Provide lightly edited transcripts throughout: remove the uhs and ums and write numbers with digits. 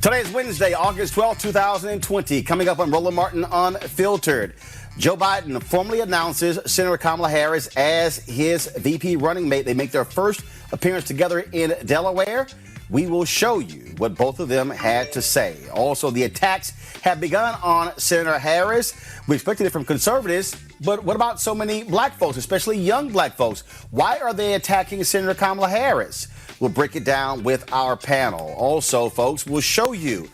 Today is Wednesday, August 12, 2020. Coming up on Roland Martin Unfiltered. Joe Biden formally announces Senator Kamala Harris as his VP running mate. They make their first appearance together in Delaware. We will show you what both of them had to say. Also, the attacks have begun on Senator Harris. We expected it from conservatives, but what about so many black folks, especially young black folks? Why are they attacking Senator Kamala Harris? We'll break it down with our panel. Also, folks, we'll show you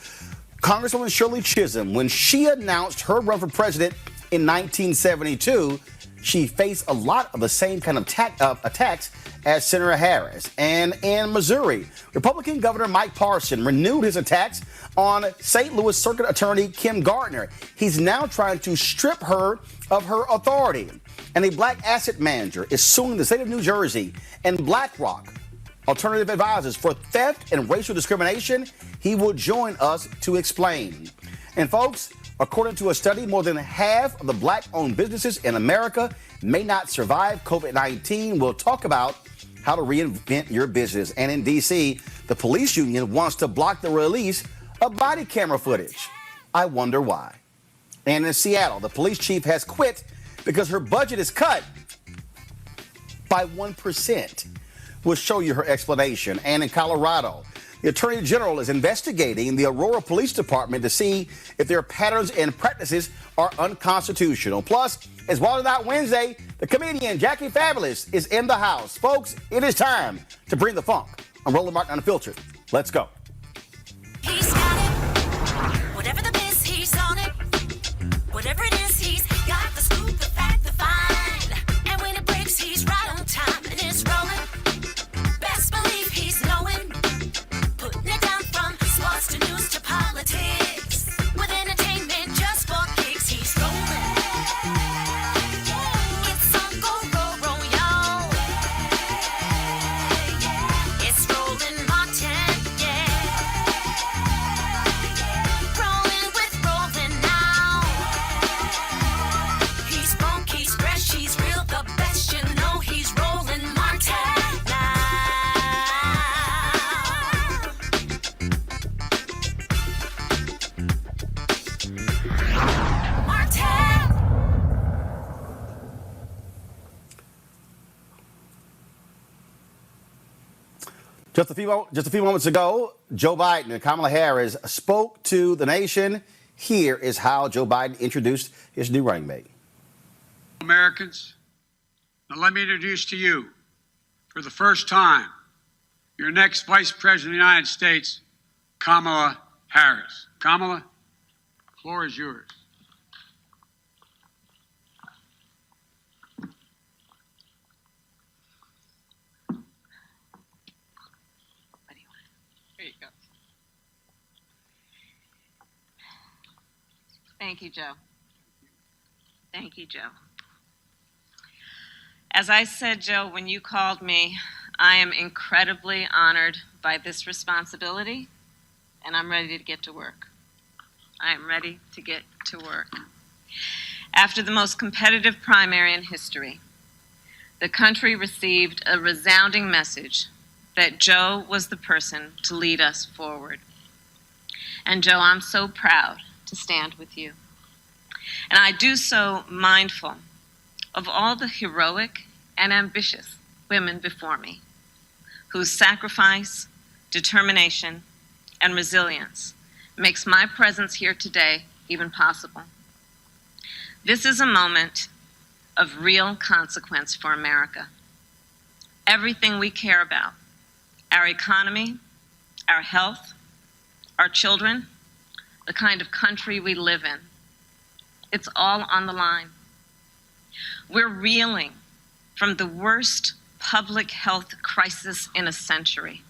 Congresswoman Shirley Chisholm, when she announced her run for president in 1972, she faced a lot of the same kind of attacks as Senator Harris. And in Missouri, Republican Governor Mike Parson renewed his attacks on St. Louis Circuit Attorney Gardner. He's now trying to strip her of her authority. And a black asset manager is suing the state of New Jersey and Blackrock Alternative advisors for theft and racial discrimination. He will join us to explain. And folks, according to a study, more than half of the black-owned businesses in America may not survive COVID-19. We'll talk about how to reinvent your business. And in D.C., the police union wants to block the release of body camera footage. I wonder why. And in Seattle, the police chief has quit because her budget is cut by 1%. We'll show you her explanation. And in Colorado, the Attorney General is investigating the Aurora Police Department to see if their patterns and practices are unconstitutional. Plus, it's Wildin Out Wednesday. The comedian Jackie Fabulous is in the house. Folks, it is time to bring the funk. I'm Roland Martin Unfiltered. Let's go. He's got it. Whatever the biz, he's on it. Whatever it is, he's got the scoop, the fact, the find. And when it breaks, he's right on time and it's rolling. Best believe he's knowing. Putting it down from sports to news to politics. With entertainment just for kicks, he's rolling. It's on go, y'all. It's Roland Martin, yeah. Rolling with Roland now. He's funk, he's fresh, he's real, the best, you know he's Roland Martin now. Martin! Just a few moments ago, Joe Biden and Kamala Harris spoke to the nation. Here is how Joe Biden introduced his new running mate. Americans, now let me introduce to you, for the first time, your next Vice President of the United States, Kamala Harris. Kamala, the floor is yours. What do you want? Here you go. Thank you, Joe. Thank you, Joe. As I said, Joe, when you called me, I am incredibly honored by this responsibility, and I'm ready to get to work. I am ready to get to work. After the most competitive primary in history, the country received a resounding message that Joe was the person to lead us forward. And Joe, I'm so proud to stand with you. And I do so mindful of all the heroic and ambitious women before me, whose sacrifice, determination, and resilience makes my presence here today even possible. This is a moment of real consequence for America. Everything we care about, our economy, our health, our children, the kind of country we live in, it's all on the line. We're reeling from the worst public health crisis in a century.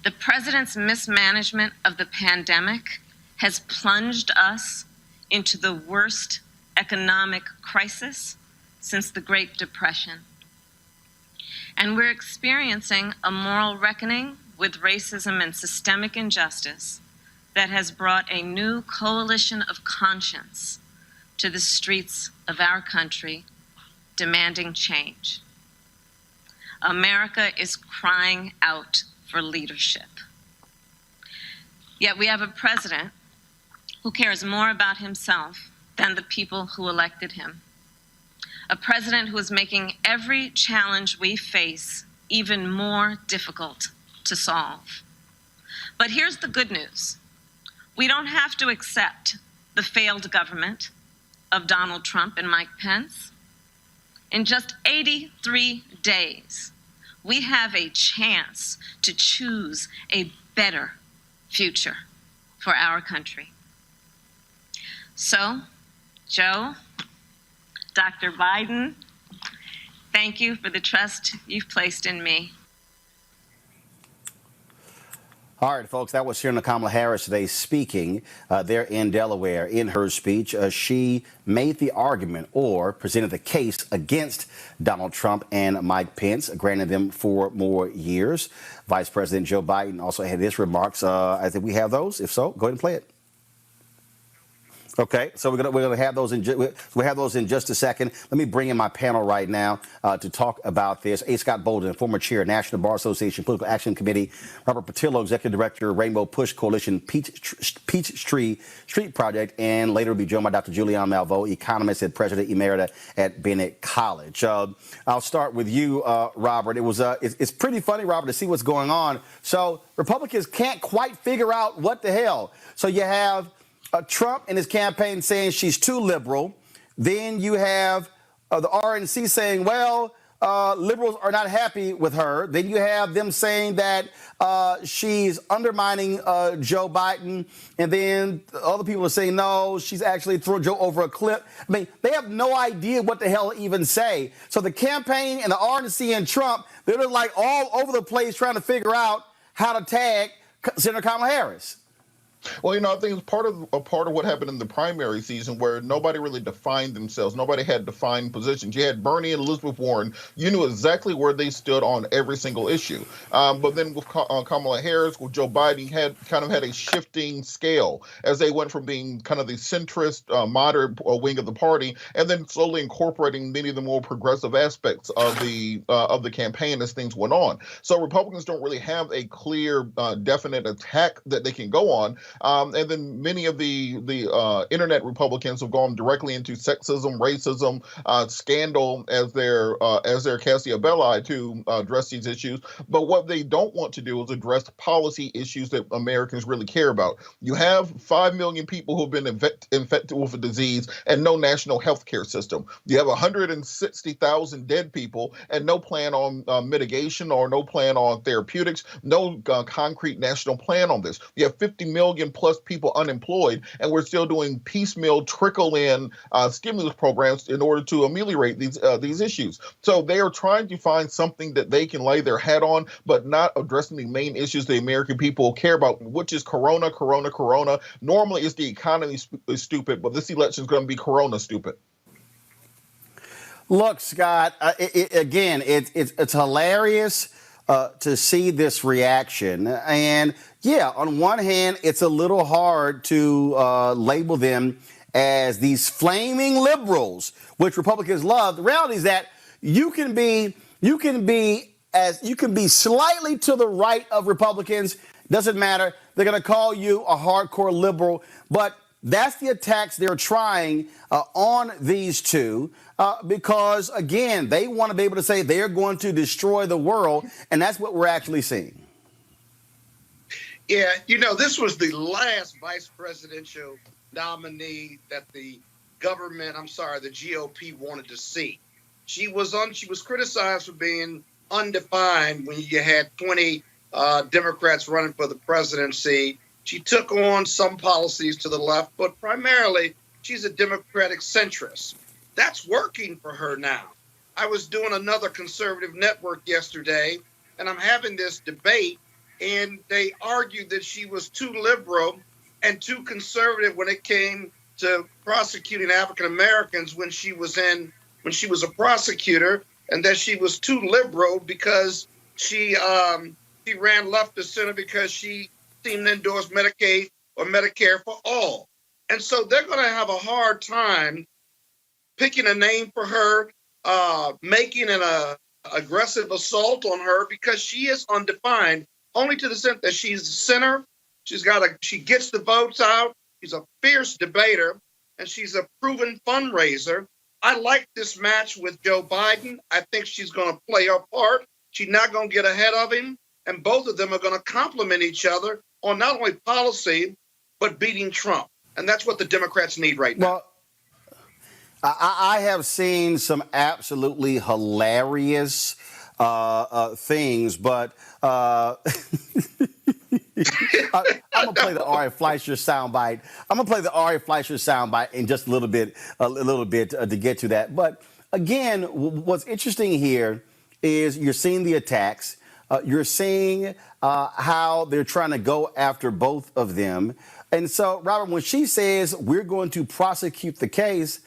The president's mismanagement of the pandemic has plunged us into the worst economic crisis since the Great Depression. And we're experiencing a moral reckoning with racism and systemic injustice that has brought a new coalition of conscience to the streets of our country, demanding change. America is crying out for leadership. Yet we have a president who cares more about himself than the people who elected him. A president who is making every challenge we face even more difficult to solve. But here's the good news. We don't have to accept the failed government of Donald Trump and Mike Pence. In just 83 days, we have a chance to choose a better future for our country. So, Joe, Dr. Biden, thank you for the trust you've placed in me. All right, folks, that was Senator Kamala Harris today speaking there in Delaware. In her speech, she made the argument or presented the case against Donald Trump and Mike Pence, granting them 4 more years. Vice President Joe Biden also had his remarks. I think we have those. If so, go ahead and play it. Okay, so we're gonna have those in just a second. Let me bring in my panel right now to talk about this. A. Scott Bolden, former chair, National Bar Association Political Action Committee. Robert Patillo, executive director, Rainbow Push Coalition, Peachtree Street Project, and later will be joined by Dr. Julianne Malveaux, economist and president emerita at Bennett College. I'll start with you, Robert. It's pretty funny, Robert, to see what's going on. So Republicans can't quite figure out what the hell. So you have Trump in his campaign saying she's too liberal. Then you have the RNC saying, well, liberals are not happy with her. Then you have them saying that she's undermining Joe Biden. And then other people are saying, no, she's actually throwing Joe over a cliff. I mean, they have no idea what the hell to even say. So the campaign and the RNC and Trump, they're like all over the place trying to figure out how to tag Senator Kamala Harris. Well, I think it's part of what happened in the primary season where nobody really defined themselves. Nobody had defined positions. You had Bernie and Elizabeth Warren. You knew exactly where they stood on every single issue. But then with Kamala Harris, with Joe Biden, had a shifting scale as they went from being kind of the centrist, moderate wing of the party, and then slowly incorporating many of the more progressive aspects of the campaign as things went on. So Republicans don't really have a clear, definite attack that they can go on. And then many of the internet Republicans have gone directly into sexism, racism, scandal as their Cassia Belli to address these issues. But what they don't want to do is address policy issues that Americans really care about. You have 5 million people who have been infected with a disease and no national health care system. You have 160,000 dead people and no plan on mitigation or no plan on therapeutics, no concrete national plan on this. You have 50 million plus people unemployed, and we're still doing piecemeal trickle-in stimulus programs in order to ameliorate these issues. So they are trying to find something that they can lay their hat on, but not addressing the main issues the American people care about, which is corona. Normally, it's the economy is stupid, but this election is going to be corona stupid. Look, Scott, it's hilarious to see this reaction. And yeah, on one hand, it's a little hard to label them as these flaming liberals, which Republicans love. The reality is that you can be slightly to the right of Republicans. Doesn't matter. They're going to call you a hardcore liberal, but that's the attacks they're trying on these two because, again, they want to be able to say they're going to destroy the world, and that's what we're actually seeing. Yeah, this was the last vice presidential nominee that the GOP wanted to see. She was criticized for being undefined when you had 20 Democrats running for the presidency. She took on some policies to the left, but primarily she's a Democratic centrist. That's working for her now. I was doing another conservative network yesterday, and I'm having this debate, and they argued that she was too liberal and too conservative when it came to prosecuting African Americans when she was a prosecutor, and that she was too liberal because she ran left of center because she seemed to endorse Medicaid or Medicare for all. And so they're going to have a hard time picking a name for her, making an aggressive assault on her because she is undefined, only to the extent that she's a center, She gets the votes out. She's a fierce debater, and she's a proven fundraiser. I like this match with Joe Biden. I think she's going to play her part. She's not going to get ahead of him, and both of them are going to complement each other on not only policy, but beating Trump. And that's what the Democrats need right now. Well, I have seen some absolutely hilarious things, but I'm gonna play the Ari Fleischer soundbite. I'm gonna play the Ari Fleischer soundbite in just a little bit to get to that. But again, what's interesting here is you're seeing the attacks. You're seeing how they're trying to go after both of them. And so, Robert, when she says we're going to prosecute the case,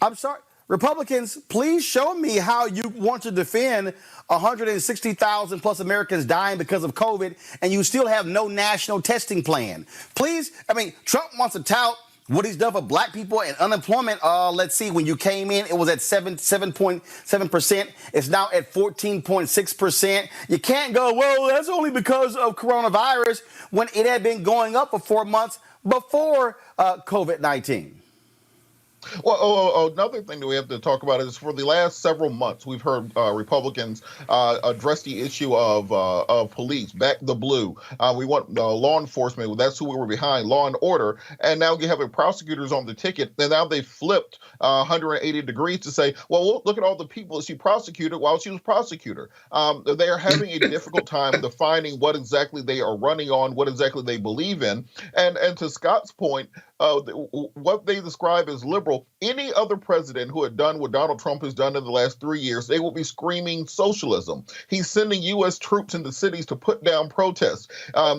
I'm sorry, Republicans, please show me how you want to defend 160,000 plus Americans dying because of COVID, and you still have no national testing plan. Please, I mean, Trump wants to tout what he's done for black people and unemployment. Let's see, when you came in, it was at 7.7%. It's now at 14.6%. You can't go, well, that's only because of coronavirus, when it had been going up for 4 months before COVID-19. Well, another thing that we have to talk about is for the last several months, we've heard Republicans address the issue of police, back the blue. We want law enforcement. That's who we were behind, law and order. And now you have prosecutors on the ticket. And now they flipped 180 degrees to say, well, look at all the people that she prosecuted while she was prosecutor. They are having a difficult time defining what exactly they are running on, what exactly they believe in. And to Scott's point, what they describe as liberal, any other president who had done what Donald Trump has done in the last 3 years, they will be screaming socialism. He's sending U.S. troops into cities to put down protests.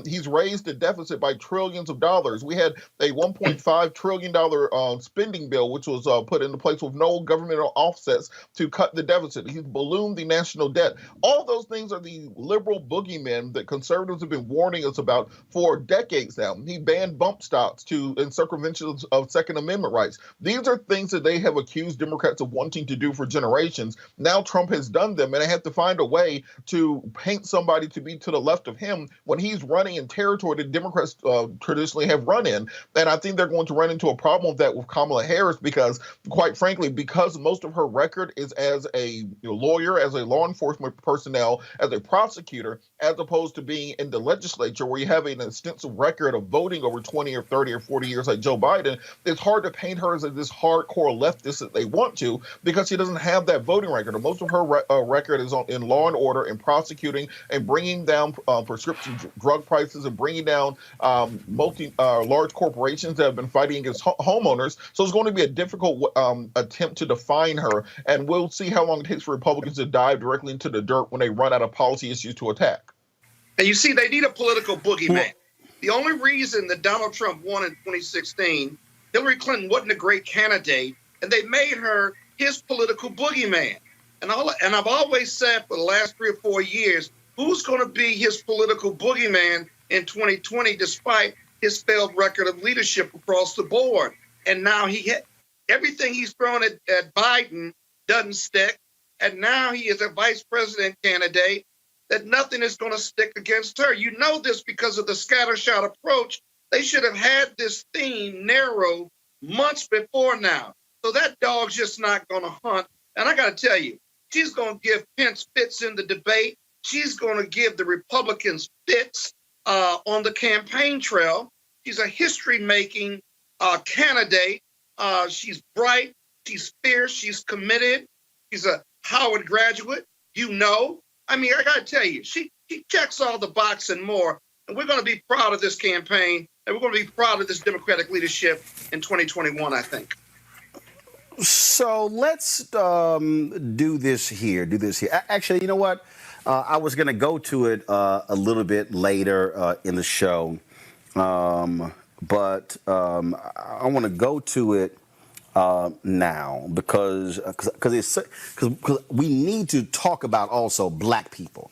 He's raised the deficit by trillions of dollars. We had a $1.5 trillion spending bill, which was put into place with no governmental offsets to cut the deficit. He's ballooned the national debt. All those things are the liberal boogeymen that conservatives have been warning us about for decades now. He banned bump stocks in circumvention of Second Amendment rights. These are things that they have accused Democrats of wanting to do for generations. Now Trump has done them, and they have to find a way to paint somebody to be to the left of him when he's running in territory that Democrats traditionally have run in. And I think they're going to run into a problem with that with Kamala Harris because, quite frankly, because most of her record is as a lawyer, as a law enforcement personnel, as a prosecutor, as opposed to being in the legislature where you have an extensive record of voting over 20 or 30 or 40 years like Joe Biden. It's hard to paint her as this hardcore leftist that they want to because she doesn't have that voting record. Most of her record is in law and order and prosecuting and bringing down prescription drug prices and bringing down large corporations that have been fighting against homeowners. So it's going to be a difficult attempt to define her, and we'll see how long it takes for Republicans to dive directly into the dirt when they run out of policy issues to attack. And you see, they need a political boogeyman. The only reason that Donald Trump won in 2016, Hillary Clinton wasn't a great candidate, and they made her his political boogeyman. And I've always said for the last 3 or 4 years, who's going to be his political boogeyman in 2020, despite his failed record of leadership across the board? And now everything he's thrown at Biden doesn't stick. And now he is a vice president candidate that nothing is going to stick against her. You know this because of the scattershot approach. They should have had this theme narrowed months before now. So that dog's just not going to hunt. And I got to tell you, she's going to give Pence fits in the debate. She's going to give the Republicans fits on the campaign trail. She's a history-making candidate. She's bright. She's fierce. She's committed. She's a Howard graduate. I mean, I got to tell you, she checks all the boxes and more. And we're going to be proud of this campaign, and we're going to be proud of this Democratic leadership in 2021, I think. So let's do this here. Actually, you know what? I was going to go to it a little bit later in the show, but I want to go to it now because we need to talk about also black people,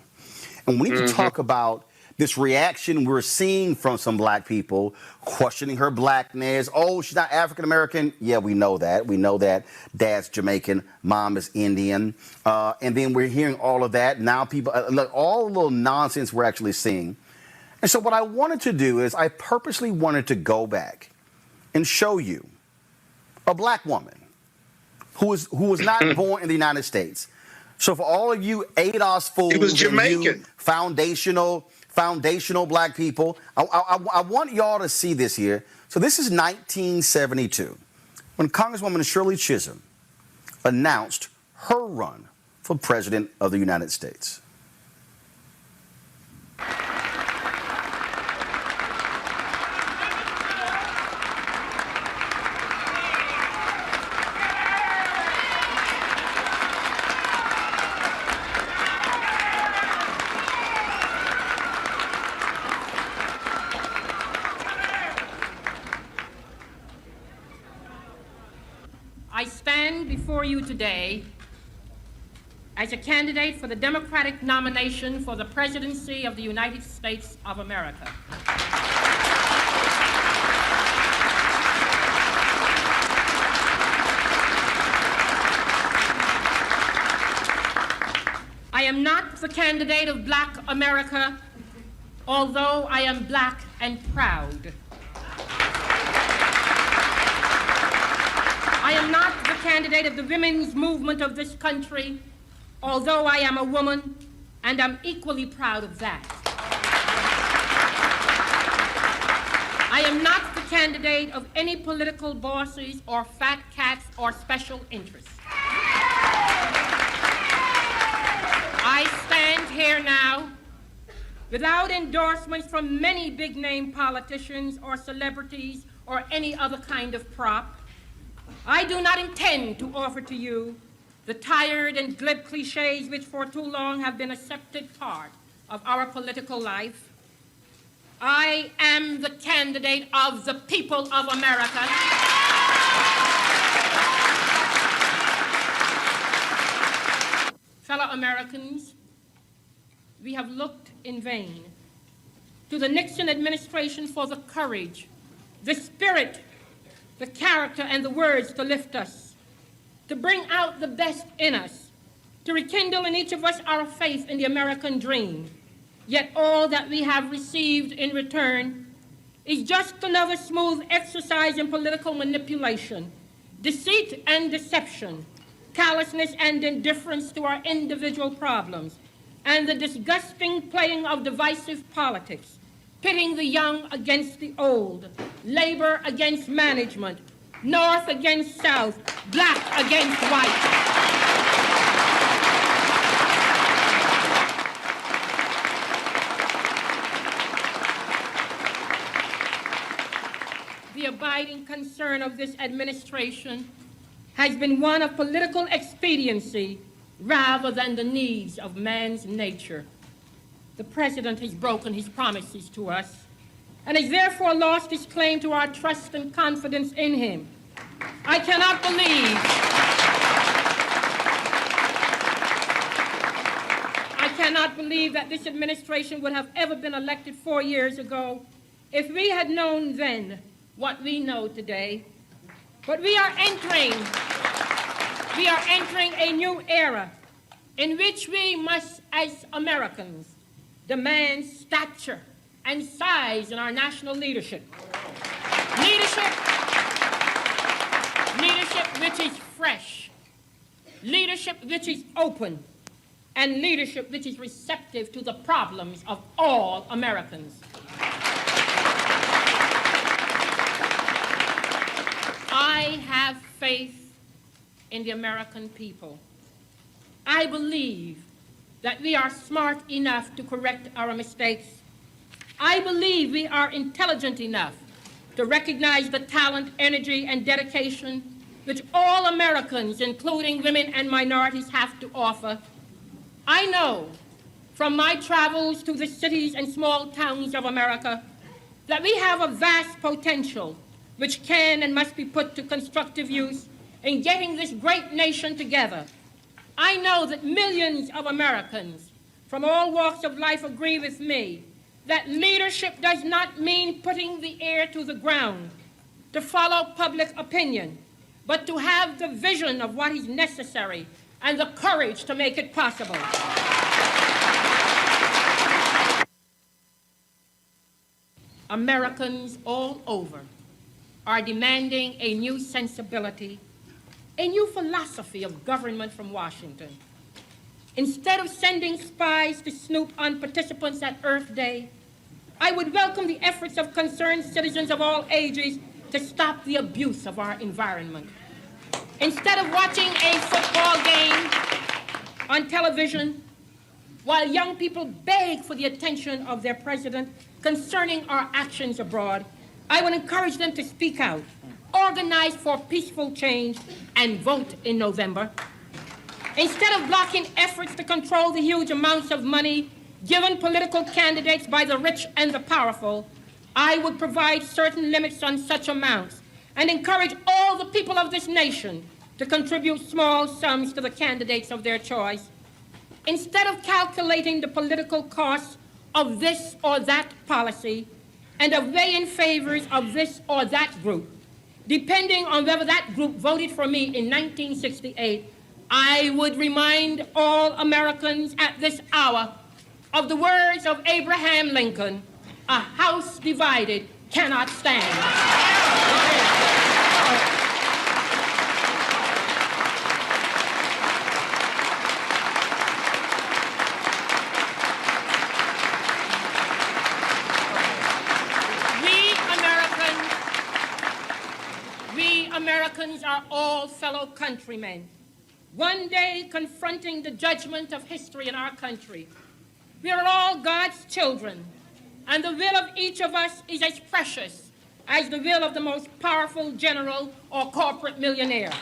and we need to talk about this reaction we're seeing from some black people questioning her blackness. Oh, she's not African American. Yeah, we know that. We know that dad's Jamaican, mom is Indian, and then we're hearing all of that. Now people look all the little nonsense we're actually seeing. And so what I wanted to do is I purposely wanted to go back and show you a black woman who was not born in the United States. So for all of you ADOS fools, He was and you Jamaican. foundational black people, I want y'all to see this here. So this is 1972 when Congresswoman Shirley Chisholm announced her run for President of the United States. I stand before you today as a candidate for the Democratic nomination for the presidency of the United States of America. I am not the candidate of Black America, although I am black and proud. I am not the candidate of the women's movement of this country, although I am a woman, and I'm equally proud of that. I am not the candidate of any political bosses or fat cats or special interests. I stand here now without endorsements from many big-name politicians or celebrities or any other kind of prop. I do not intend to offer to you the tired and glib cliches which for too long have been an accepted part of our political life. I am the candidate of the people of America. Fellow Americans, we have looked in vain to the Nixon administration for the courage, the spirit, the character, and the words to lift us, to bring out the best in us, to rekindle in each of us our faith in the American dream. Yet all that we have received in return is just another smooth exercise in political manipulation, deceit and deception, callousness and indifference to our individual problems, and the disgusting playing of divisive politics, pitting the young against the old, labor against management, North against South, black against white. The abiding concern of this administration has been one of political expediency rather than the needs of man's nature. The president has broken his promises to us and has therefore lost his claim to our trust and confidence in him. I cannot believe that this administration would have ever been elected 4 years ago if we had known then what we know today. But we are entering a new era in which we must, as Americans, demand stature and size in our national leadership. Leadership which is fresh, leadership which is open, and leadership which is receptive to the problems of all Americans. I have faith in the American people. I believe that we are smart enough to correct our mistakes. I believe we are intelligent enough to recognize the talent, energy, and dedication which all Americans, including women and minorities, have to offer. I know from my travels to the cities and small towns of America that we have a vast potential which can and must be put to constructive use in getting this great nation together. I know that millions of Americans from all walks of life agree with me that leadership does not mean putting the ear to the ground to follow public opinion, but to have the vision of what is necessary and the courage to make it possible. Americans all over are demanding a new sensibility, a new philosophy of government from Washington. Instead of sending spies to snoop on participants at Earth Day, I would welcome the efforts of concerned citizens of all ages to stop the abuse of our environment. Instead of watching a football game on television while young people beg for the attention of their president concerning our actions abroad, I would encourage them to speak out, organize for peaceful change, and vote in November. Instead of blocking efforts to control the huge amounts of money given political candidates by the rich and the powerful, I would provide certain limits on such amounts and encourage all the people of this nation to contribute small sums to the candidates of their choice. Instead of calculating the political costs of this or that policy and of weighing favors of this or that group, depending on whether that group voted for me in 1968, I would remind all Americans at this hour of the words of Abraham Lincoln, "A house divided cannot stand." Americans are all fellow countrymen, one day confronting the judgment of history in our country. We are all God's children, and the will of each of us is as precious as the will of the most powerful general or corporate millionaire.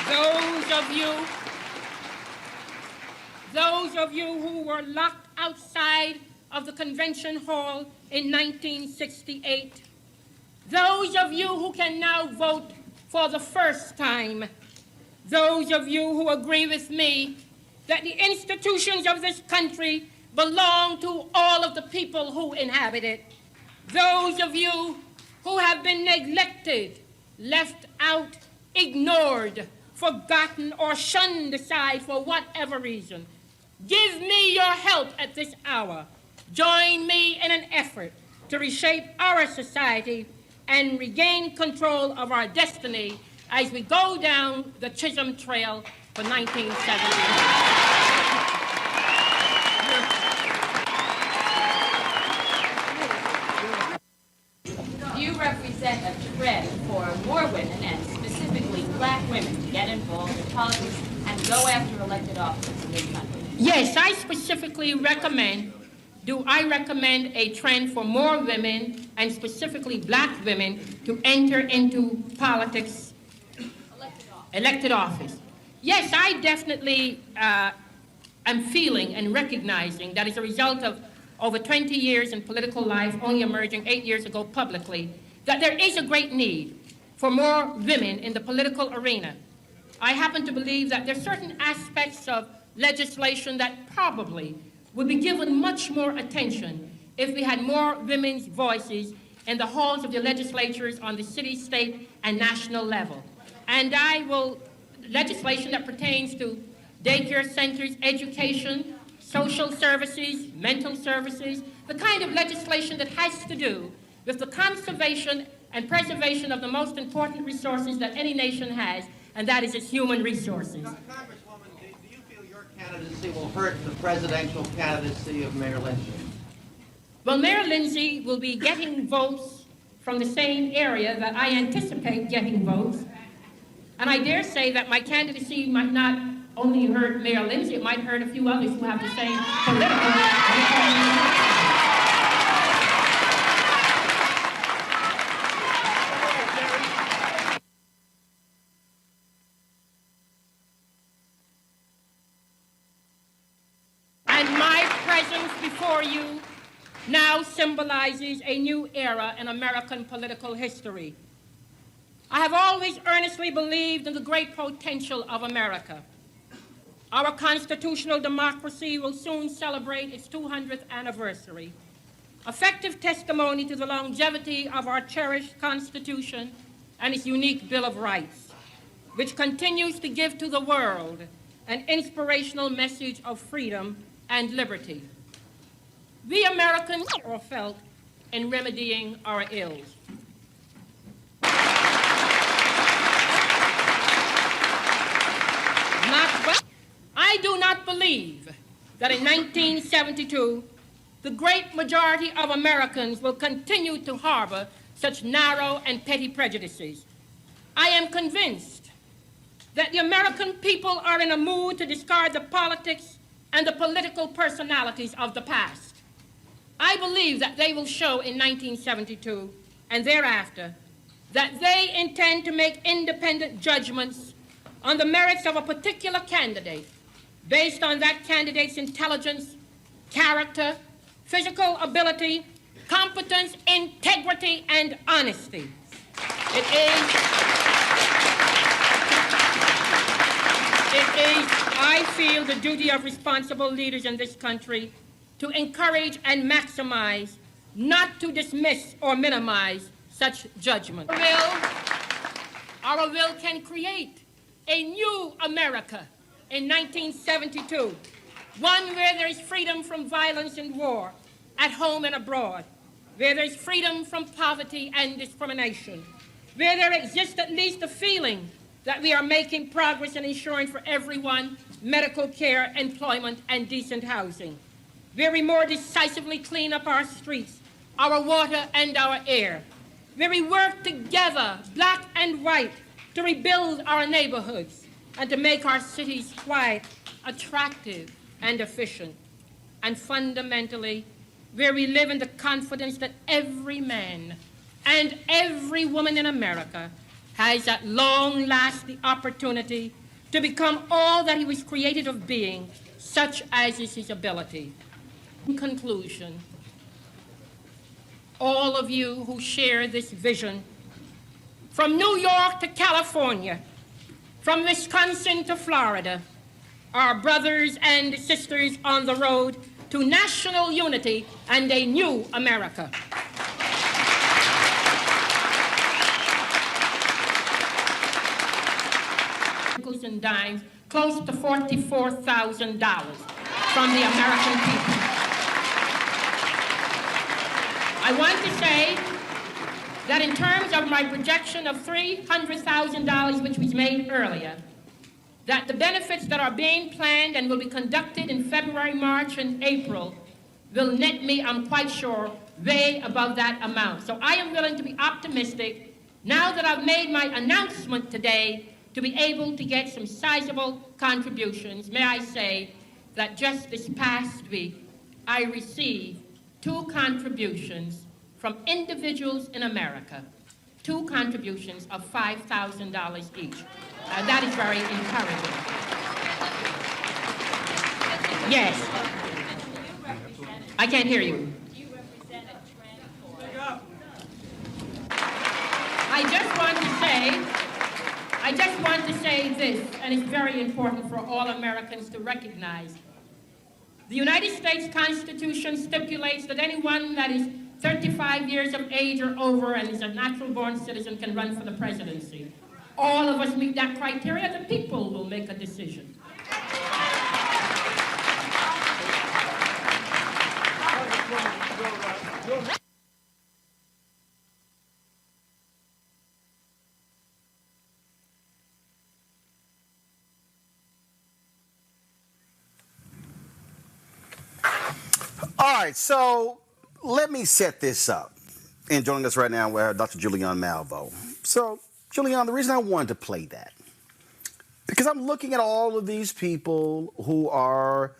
Those of you who were locked outside of the convention hall in 1968, those of you who can now vote for the first time, those of you who agree with me that the institutions of this country belong to all of the people who inhabit it, those of you who have been neglected, left out, ignored, forgotten, or shunned aside for whatever reason, give me your help at this hour. Join me in an effort to reshape our society and regain control of our destiny as we go down the Chisholm Trail for 1970. You represent a trend for more women, and specifically black women, to get involved in politics and go after elected office in this country. Yes, I specifically recommend a trend for more women, and specifically black women, to enter into politics, elected office. Yes, I definitely am feeling and recognizing that as a result of over 20 years in political life, only emerging 8 years ago publicly, that there is a great need for more women in the political arena. I happen to believe that there are certain aspects of legislation that probably would be given much more attention if we had more women's voices in the halls of the legislatures on the city, state, and national level. And legislation that pertains to daycare centers, education, social services, mental services, the kind of legislation that has to do with the conservation and preservation of the most important resources that any nation has, and that is its human resources. Congresswoman, do you feel your candidacy will hurt the presidential candidacy of Mayor Lindsay? Well, Mayor Lindsay will be getting votes from the same area that I anticipate getting votes. And I dare say that my candidacy might not only hurt Mayor Lindsay, it might hurt a few others who have the same political. Before you now symbolizes a new era in American political history. I have always earnestly believed in the great potential of America. Our constitutional democracy will soon celebrate its 200th anniversary. Effective testimony to the longevity of our cherished Constitution and its unique Bill of Rights, which continues to give to the world an inspirational message of freedom and liberty. the Americans are felt in remedying our ills. I do not believe that in 1972, the great majority of Americans will continue to harbor such narrow and petty prejudices. I am convinced that the American people are in a mood to discard the politics and the political personalities of the past. I believe that they will show in 1972 and thereafter that they intend to make independent judgments on the merits of a particular candidate based on that candidate's intelligence, character, physical ability, competence, integrity, and honesty. It is, I feel, the duty of responsible leaders in this country to encourage and maximize, not to dismiss or minimize such judgment. Our will can create a new America in 1972, one where there is freedom from violence and war at home and abroad, where there is freedom from poverty and discrimination, where there exists at least a feeling that we are making progress in ensuring for everyone medical care, employment, and decent housing, where we more decisively clean up our streets, our water, and our air, where we work together, black and white, to rebuild our neighborhoods and to make our cities quiet, attractive, and efficient, and fundamentally, where we live in the confidence that every man and every woman in America has at long last the opportunity to become all that he was created of being, such as is his ability. In conclusion, all of you who share this vision, from New York to California, from Wisconsin to Florida, are brothers and sisters on the road to national unity and a new America. Nickels and dimes, close to $44,000 from the American people. I want to say that in terms of my projection of $300,000, which was made earlier, that the benefits that are being planned and will be conducted in February, March, and April will net me, I'm quite sure, way above that amount. So I am willing to be optimistic, now that I've made my announcement today, to be able to get some sizable contributions. May I say that just this past week, I received 2 contributions from individuals in America, 2 contributions of $5,000 each. That is very encouraging. Yes. I can't hear you. Do you represent a trend for... I just want to say this, and it's very important for all Americans to recognize. The United States Constitution stipulates that anyone that is 35 years of age or over and is a natural-born citizen can run for the presidency. All of us meet that criteria. The people will make a decision. All right, so let me set this up. And joining us right now, we have Dr. Julianne Malveaux. So, Julianne, the reason I wanted to play that, because I'm looking at all of these people who are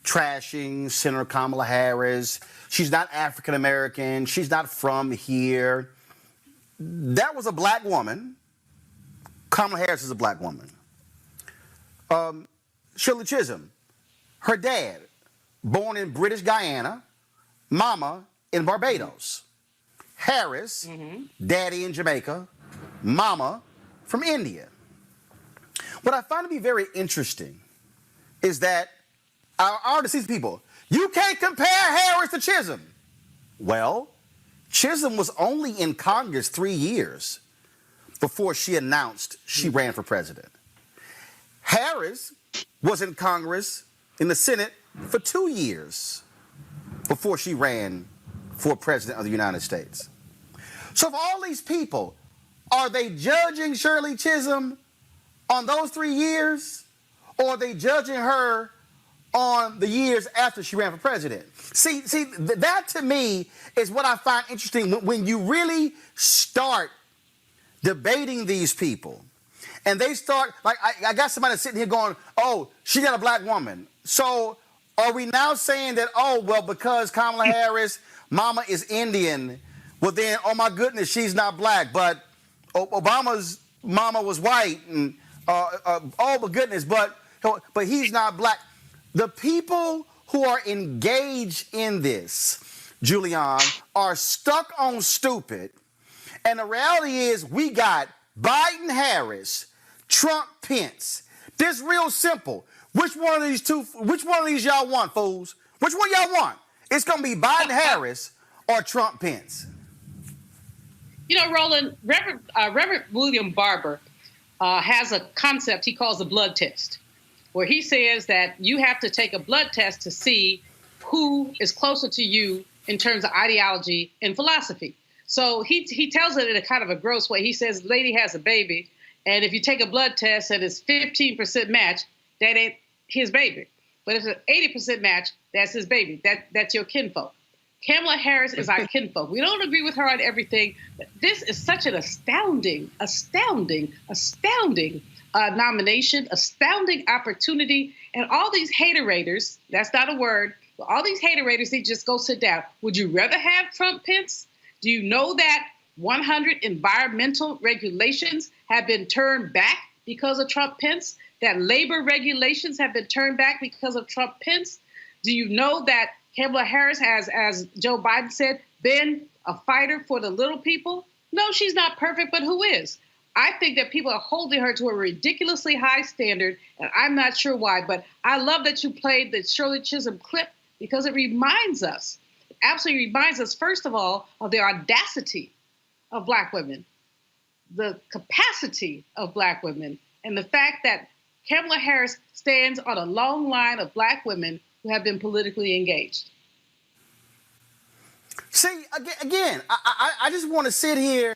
trashing Senator Kamala Harris. She's not African American. She's not from here. That was a black woman. Kamala Harris is a black woman. Shirley Chisholm, her dad, born in British Guyana, mama in Barbados. Harris, daddy in Jamaica, mama from India. What I find to be very interesting is that our deceased people, you can't compare Harris to Chisholm. Well, Chisholm was only in Congress 3 years before she announced she ran for president. Harris was in Congress, in the Senate, for 2 years. before she ran for president of the United States. So for all these people, are they judging Shirley Chisholm on those 3 years, or are they judging her on the years after she ran for president? See, that to me is what I find interesting when you really start debating these people. And they start, like, I got somebody sitting here going, oh, she's not a black woman. So are we now saying that, oh, well, because Kamala Harris, mama is Indian, well then, oh my goodness, she's not black, but Obama's mama was white, and oh my goodness, but he's not black. The people who are engaged in this, Julian, are stuck on stupid. And the reality is we got Biden, Harris, Trump, Pence. This real simple. Which one of these y'all want, fools? Which one y'all want? It's going to be Biden, Harris, or Trump, Pence. You know, Roland, Reverend William Barber has a concept he calls a blood test, where he says that you have to take a blood test to see who is closer to you in terms of ideology and philosophy. So he tells it in a kind of a gross way. He says, lady has a baby, and if you take a blood test and it's 15% match, that ain't his baby. But if it's an 80% match, that's his baby. That's your kinfolk. Kamala Harris is our kinfolk. We don't agree with her on everything. But this is such an astounding nomination, astounding opportunity. And all these haterators, that's not a word, but all these haterators, they just go sit down. Would you rather have Trump, Pence? Do you know that 100 environmental regulations have been turned back because of Trump, Pence? That labor regulations have been turned back because of Trump, Pence? Do you know that Kamala Harris has, as Joe Biden said, been a fighter for the little people? No, she's not perfect, but who is? I think that people are holding her to a ridiculously high standard, and I'm not sure why. But I love that you played the Shirley Chisholm clip because it reminds us, absolutely reminds us, first of all, of the audacity of black women, the capacity of black women, and the fact that Kamala Harris stands on a long line of black women who have been politically engaged. See, again, I just want to sit here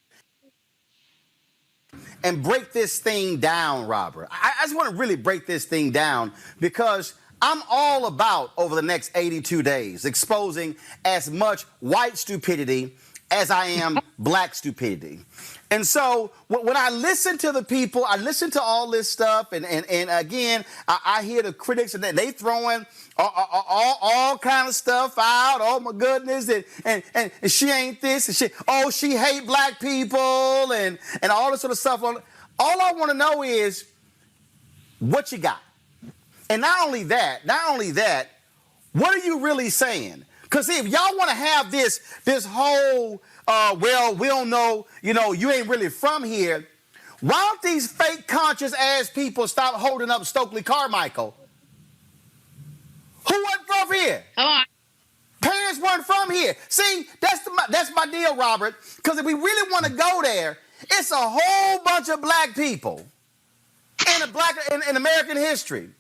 and break this thing down, Robert. I just want to really break this thing down because I'm all about, over the next 82 days, exposing as much white stupidity as I am black stupidity. And so when I listen to the people, I listen to all this stuff, and again, I hear the critics, and they throwing all kind of stuff out. Oh my goodness, and she ain't this, and she hate black people, and all this sort of stuff. All I want to know is what you got. And not only that, what are you really saying? Because if y'all want to have this whole, well, we don't know, you ain't really from here, why don't these fake conscious ass people stop holding up Stokely Carmichael? Who wasn't from here? Come on. Parents weren't from here. See, that's my deal, Robert. Because if we really want to go there, it's a whole bunch of black people in American history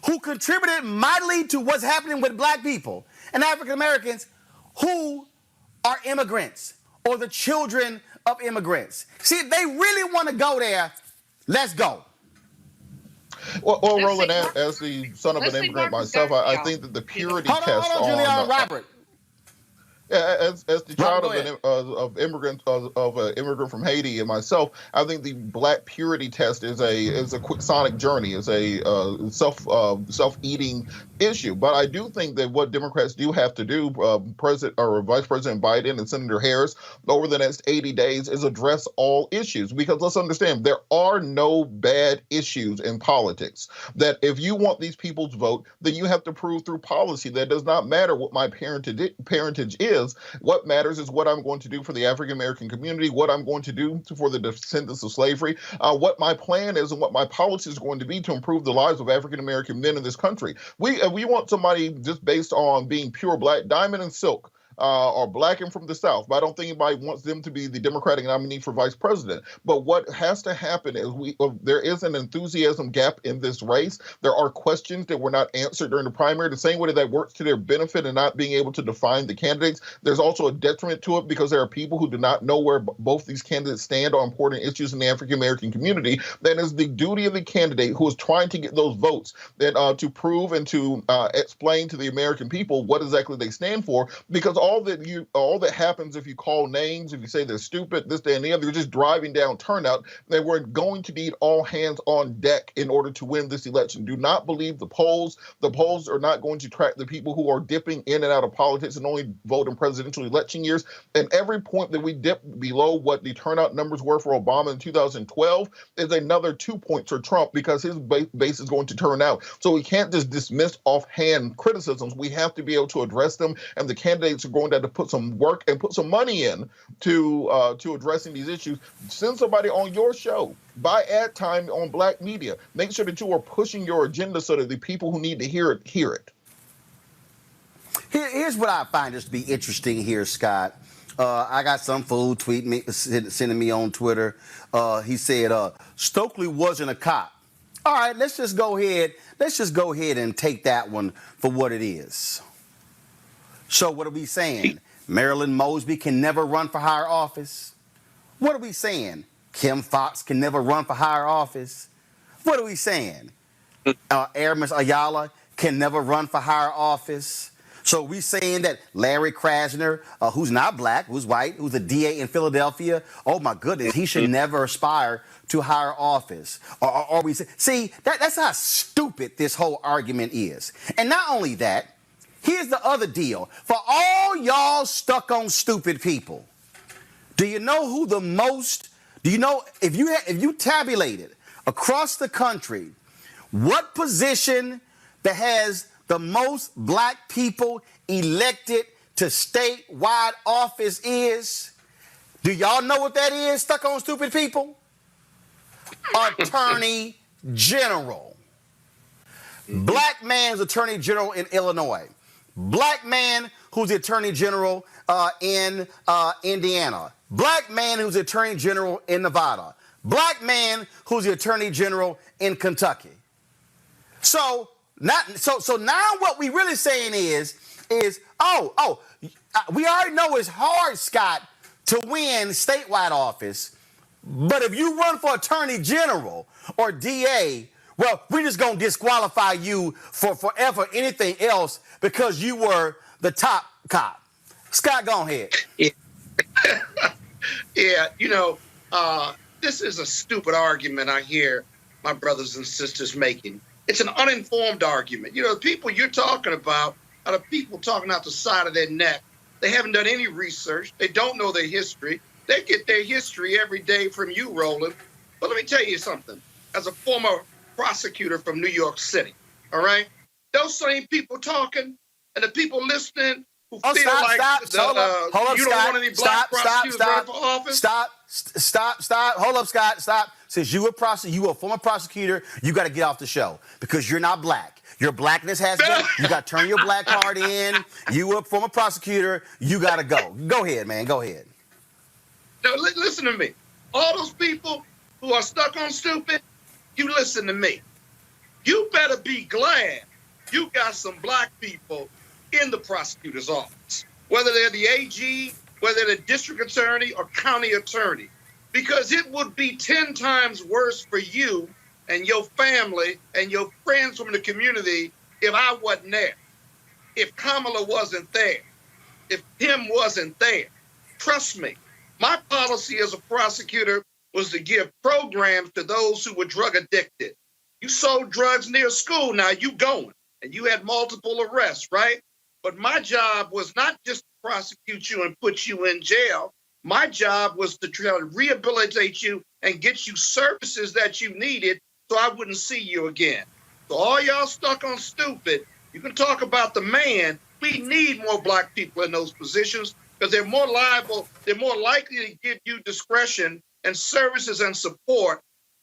who contributed mightily to what's happening with black people and African Americans who are immigrants or the children of immigrants. See, if they really want to go there, let's go. Well, Roland, as the son of an immigrant myself, I think that the purity test hold on, Julian, Robert. As the child of an immigrant from Haiti and myself, I think the black purity test is a quick sonic journey, is a self-eating issue. But I do think that what Democrats do have to do, Vice President Biden and Senator Harris, over the next 80 days, is address all issues. Because let's understand, there are no bad issues in politics. That if you want these people's vote, then you have to prove through policy that it does not matter what my parentage is. What matters is what I'm going to do for the African American community, what I'm going to do for the descendants of slavery, what my plan is and what my policy is going to be to improve the lives of African American men in this country. We want somebody just based on being pure black, diamond and silk. are black and from the South. But I don't think anybody wants them to be the Democratic nominee for vice president. But what has to happen is there is an enthusiasm gap in this race. There are questions that were not answered during the primary, the same way that works to their benefit and not being able to define the candidates. There's also a detriment to it because there are people who do not know where both these candidates stand on important issues in the African-American community. That is the duty of the candidate who is trying to get those votes to prove and to explain to the American people what exactly they stand for, because all that happens if you call names, if you say they're stupid, this, that, and the other, you're just driving down turnout. That we're going to need all hands on deck in order to win this election. Do not believe the polls. The polls are not going to track the people who are dipping in and out of politics and only vote in presidential election years. And every point that we dip below what the turnout numbers were for Obama in 2012 is another 2 points for Trump, because his base is going to turn out. So we can't just dismiss offhand criticisms. We have to be able to address them, and the candidates are going to have to put some work and put some money in to addressing these issues. Send somebody on your show. Buy ad time on Black media. Make sure that you are pushing your agenda so that the people who need to hear it hear it. Here's what I find just to be interesting here, Scott. I got some fool sending me on Twitter. He said Stokely wasn't a cop. All right, let's just go ahead and take that one for what it is. So what are we saying? Marilyn Mosby can never run for higher office? What are we saying? Kim Foxx can never run for higher office? What are we saying? Aramis Ayala can never run for higher office? So we saying that Larry Krasner, who's not black, who's white, who's a DA in Philadelphia, oh my goodness, he should never aspire to higher office. Or we see, that's how stupid this whole argument is. And not only that, here's the other deal. For all y'all stuck on stupid people, do you know who the most, do you know, if you tabulated across the country, what position that has the most black people elected to statewide office is? Do y'all know what that is, stuck on stupid people? Attorney General. Black man's Attorney General in Illinois. Black man who's the Attorney General in Indiana. Black man who's the Attorney General in Nevada. Black man who's the Attorney General in Kentucky. So now what we really saying is we already know it's hard, Scott, to win statewide office, but if you run for Attorney General or DA, well, we're just going to disqualify you for forever anything else because you were the top cop. Scott, go ahead. Yeah, this is a stupid argument I hear my brothers and sisters making. It's an uninformed argument. The people you're talking about are the people talking out the side of their neck. They haven't done any research. They don't know their history. They get their history every day from you, Roland. But let me tell you something. As a former prosecutor from New York City, all right? Those same people talking and the people listening who feel like hold up, you don't want any black prosecutors running for office. Stop. Hold up, Scott. Stop. Since you were a former prosecutor, you got to get off the show because you're not black. Your blackness has been. You got to turn your black card in. You were a former prosecutor. You got to go. Go ahead, man. Go ahead. Now, listen to me. All those people who are stuck on stupid, you listen to me. You better be glad you got some black people in the prosecutor's office, whether they're the AG, whether they're the district attorney or county attorney, because it would be 10 times worse for you and your family and your friends from the community if I wasn't there, if Kamala wasn't there, if Tim wasn't there. Trust me, my policy as a prosecutor was to give programs to those who were drug addicted. You sold drugs near school, now you going, and you had multiple arrests, right? But my job was not just to prosecute you and put you in jail. My job was to try to rehabilitate you and get you services that you needed so I wouldn't see you again. So all y'all stuck on stupid, you can talk about the man. We need more black people in those positions because they're more liable, they're more likely to give you discretion and services and support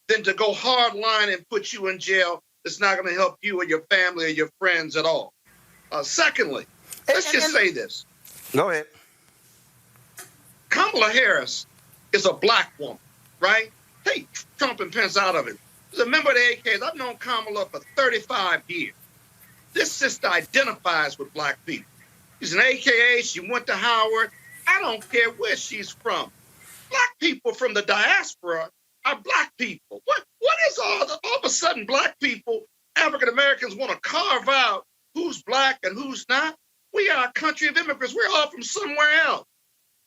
than to go hard line and put you in jail. It's not going to help you or your family or your friends at all. Secondly, let's just say this. Go ahead. Kamala Harris is a black woman, right? Take Trump and Pence out of it. As a member of the AKs, I've known Kamala for 35 years. This sister identifies with black people. She's an AKA. She went to Howard. I don't care where she's from. Black people from the diaspora are black people. What is all of a sudden black people, African Americans, want to carve out who's black and who's not? We are a country of immigrants. We're all from somewhere else.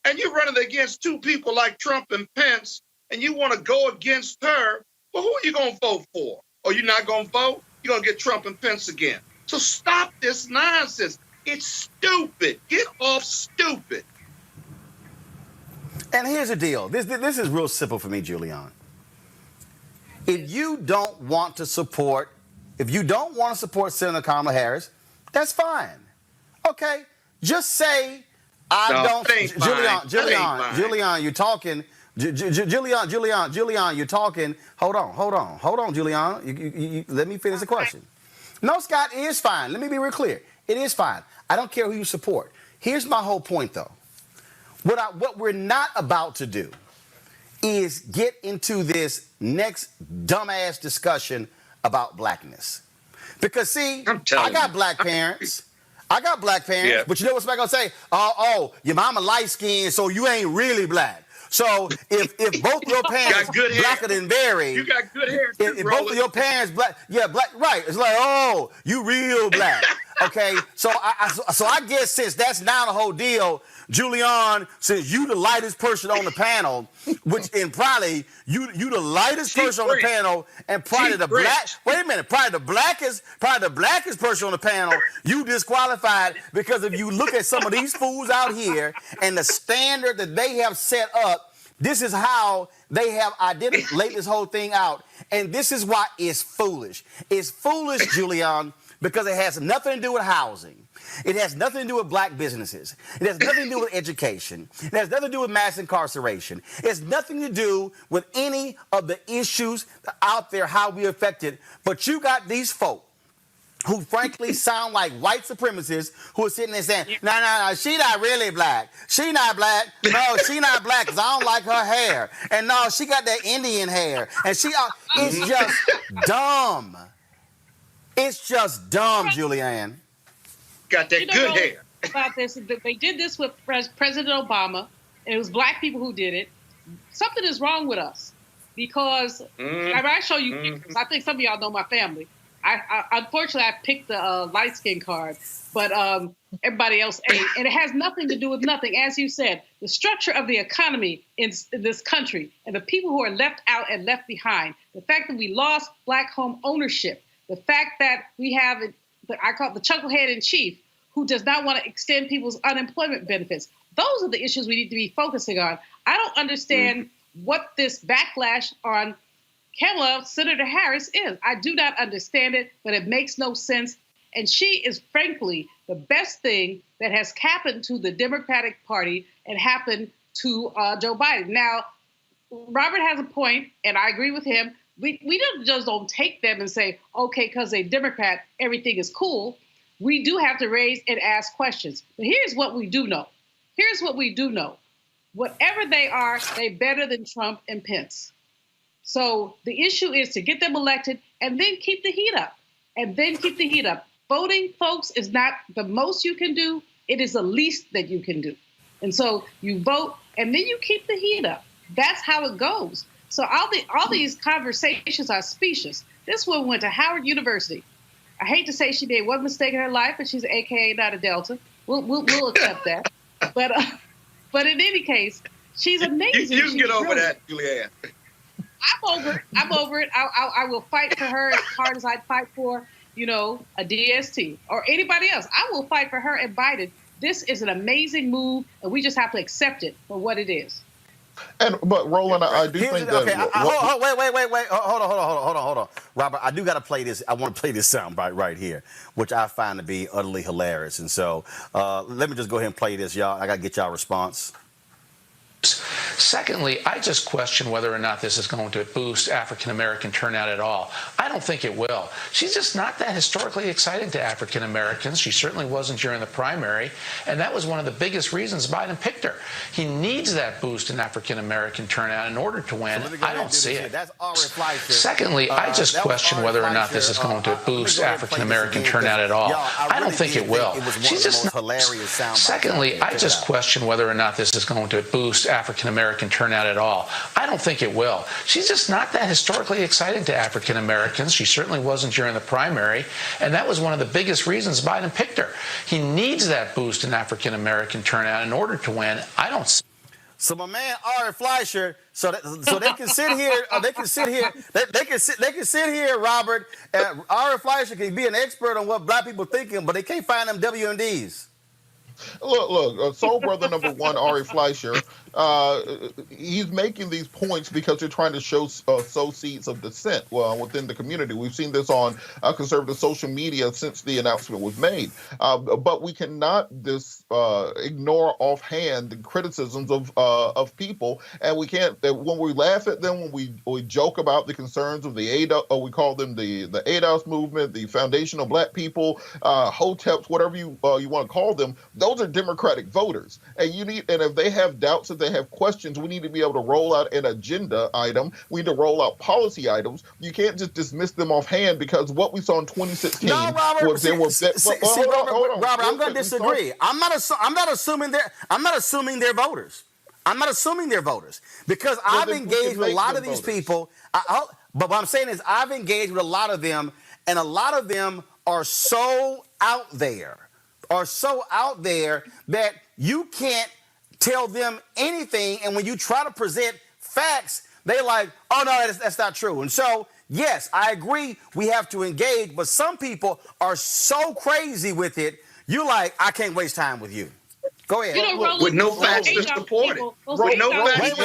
And you're running against two people like Trump and Pence, and you want to go against her. Well, who are you going to vote for? Or you're not going to vote? You're going to get Trump and Pence again. So stop this nonsense. It's stupid. Get off stupid. And here's the deal. This is real simple for me, Julian. If you don't want to support Senator Kamala Harris, that's fine. Okay? Just say, Julian, you're talking. Julian, you're talking. Hold on, Julian. Let me finish the question. No, Scott, it is fine. Let me be real clear. It is fine. I don't care who you support. Here's my whole point, though. What we're not about to do is get into this next dumbass discussion about blackness. Because, see, I got black parents. Yeah. But you know what somebody gonna say? Oh, your mama light skinned, so you ain't really black. So if both your parents blacker than Barry, you got good hair too, if both of your parents black, right? It's like, oh, you real black. Okay, so I guess since that's now the whole deal, Julian, since you the lightest person on the panel, and probably you the lightest person on the panel, and probably probably the blackest person on the panel, you disqualified because if you look at some of these fools out here and the standard that they have set up, this is how they have laid this whole thing out, and this is why it's foolish. It's foolish, Julian, because it has nothing to do with housing. It has nothing to do with black businesses. It has nothing to do with education. It has nothing to do with mass incarceration. It has nothing to do with any of the issues out there, how we affected. But you got these folk who frankly sound like white supremacists who are sitting there saying, no, she not really black. She not black. No, she not black because I don't like her hair. And no, she got that Indian hair. And it's just dumb. It's just dumb, Julianne. Got that good hair. About this, they did this with President Obama, and it was black people who did it. Something is wrong with us because I show you pictures. I think some of y'all know my family. I unfortunately I picked the light skin card, but everybody else ain't, and it has nothing to do with nothing. As you said, the structure of the economy in this country and the people who are left out and left behind. The fact that we lost black home ownership. The fact that we have I call it the chucklehead in chief, who does not want to extend people's unemployment benefits. Those are the issues we need to be focusing on. I don't understand what this backlash on Senator Harris is. I do not understand it, but it makes no sense. And she is, frankly, the best thing that has happened to the Democratic Party and happened to Joe Biden. Now, Robert has a point, and I agree with him. We don't take them and say, okay, because they're Democrat, everything is cool. We do have to raise and ask questions. But here's what we do know. Whatever they are, they're better than Trump and Pence. So the issue is to get them elected and then keep the heat up. Voting, folks, is not the most you can do. It is the least that you can do. And so you vote and then you keep the heat up. That's how it goes. So all these conversations are specious. This woman went to Howard University. I hate to say she made one mistake in her life, but she's an AKA, not a Delta. We'll accept that. But in any case, she's amazing. You can get over that, Julianne. I'm over it. I will fight for her as hard as I'd fight for, a DST or anybody else. I will fight for her and Biden. This is an amazing move, and we just have to accept it for what it is. But Roland, I do think that. Okay, wait. Hold on. Robert, I do got to play this. I want to play this soundbite right here, which I find to be utterly hilarious. And so let me just go ahead and play this, y'all. I got to get y'all a response. Secondly, I just question whether or not this is going to boost African-American turnout at all. I don't think it will. She's just not that historically exciting to African-Americans. She certainly wasn't during the primary, and that was one of the biggest reasons Biden picked her. He needs that boost in African-American turnout in order to win. I don't see it. That's Fleischer. Secondly, I just question whether or not this is going to boost African-American turnout at all. I don't think it will. She's just hilarious sound. Secondly, I just question whether or not this is going to boost African-American turnout at all. I don't think it will. She's just not that historically exciting to African-Americans. She certainly wasn't during the primary, and that was one of the biggest reasons Biden picked her. He needs that boost in African-American turnout in order to win. I don't see. So my man Ari Fleischer, so they can sit here, they can sit here, Robert. Ari Fleischer can be an expert on what black people thinking, but they can't find them WMDs. Look, soul brother number one, Ari Fleischer, he's making these points because they're trying to sow seeds of dissent within the community. We've seen this on conservative social media since the announcement was made. But we cannot ignore offhand the criticisms of people, and we can't. When we laugh at them, when we joke about the concerns of the ADOS, or we call them the ADOS movement, the Foundational Black People, HOTEPs, whatever you want to call them. Those are Democratic voters, and if they have doubts, if they have questions, we need to be able to roll out an agenda item. We need to roll out policy items. You can't just dismiss them offhand, because what we saw in 2016 was there were. Robert, I'm going to disagree. I'm not assuming they're voters. I'm not assuming they're voters, because I've engaged with a lot of these people. But what I'm saying is I've engaged with a lot of them, and a lot of them are so out there. That you can't tell them anything, and when you try to present facts, they like, oh no, that's not true. And so, yes, I agree, we have to engage, but some people are so crazy with it, you like, I can't waste time with you. Go ahead. Roland, with no facts to support it. With no facts.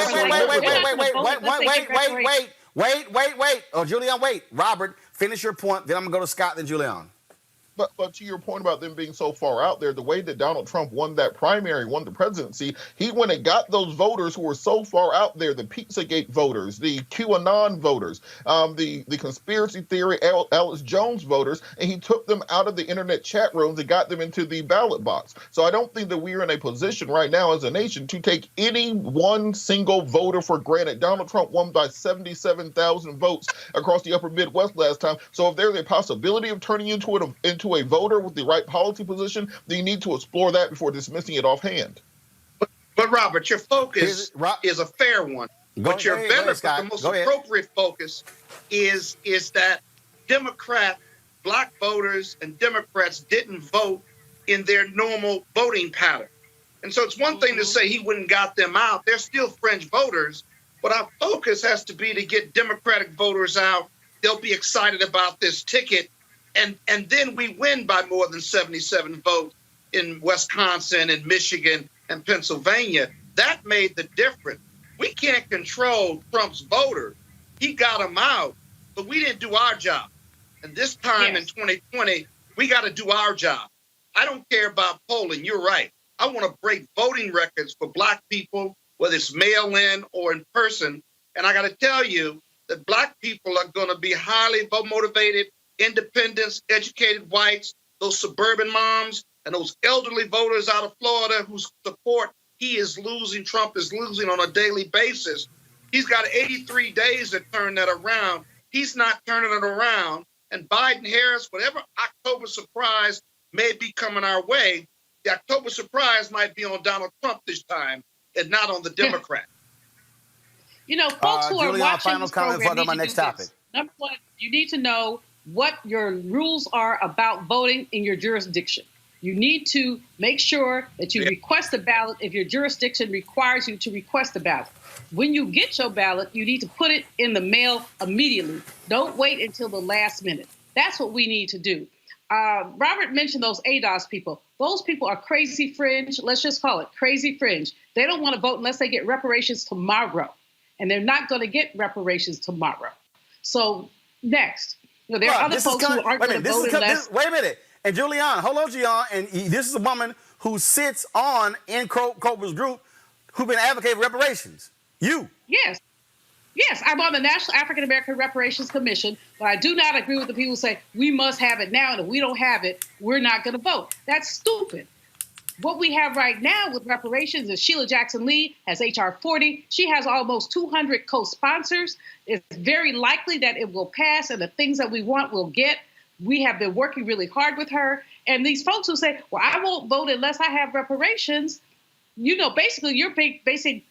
Wait. Oh, Julian, wait. Robert, finish your point, then I'm going to go to Scott, then Julian. But to your point about them being so far out there, the way that Donald Trump won that primary, won the presidency, he went and got those voters who were so far out there, the Pizzagate voters, the QAnon voters, the conspiracy theory Alex Jones voters, and he took them out of the internet chat rooms and got them into the ballot box. So I don't think that we're in a position right now as a nation to take any one single voter for granted. Donald Trump won by 77,000 votes across the upper Midwest last time. So if there's a possibility of turning into a voter with the right policy position, then you need to explore that before dismissing it offhand. But Robert, your focus is a fair one. But your better, the most appropriate focus is that Black voters and Democrats didn't vote in their normal voting pattern. And so it's one thing to say he wouldn't got them out. They're still fringe voters, but our focus has to be to get Democratic voters out. They'll be excited about this ticket. And then we win by more than 77 votes in Wisconsin and Michigan and Pennsylvania. That made the difference. We can't control Trump's voters. He got them out, but we didn't do our job. And this time in 2020, we got to do our job. I don't care about polling. You're right. I want to break voting records for Black people, whether it's mail-in or in person. And I got to tell you that Black people are going to be highly motivated, independents, educated whites, those suburban moms, and those elderly voters out of Florida whose support Trump is losing on a daily basis. He's got 83 days to turn that around. He's not turning it around. And Biden-Harris, whatever October surprise may be coming our way, the October surprise might be on Donald Trump this time and not on the Democrat. Folks who are watching final comment before I go to my next topic. Number one, you need to know what your rules are about voting in your jurisdiction. You need to make sure that you request a ballot if your jurisdiction requires you to request a ballot. When you get your ballot, you need to put it in the mail immediately. Don't wait until the last minute. That's what we need to do. Robert mentioned those ADOS people. Those people are crazy fringe. Let's just call it crazy fringe. They don't want to vote unless they get reparations tomorrow. And they're not going to get reparations tomorrow. So next, there are other folks who aren't going to vote unless... Wait a minute. And Julian, hold on, Julian. And this is a woman who sits in Cobra's group who's been advocating reparations. You. Yes. Yes, I'm on the National African American Reparations Commission, but I do not agree with the people who say we must have it now, and if we don't have it, we're not going to vote. That's stupid. What we have right now with reparations is Sheila Jackson Lee has H.R. 40. She has almost 200 co-sponsors. It's very likely that it will pass, and the things that we want we'll get. We have been working really hard with her. And these folks who say, well, I won't vote unless I have reparations, basically you're basically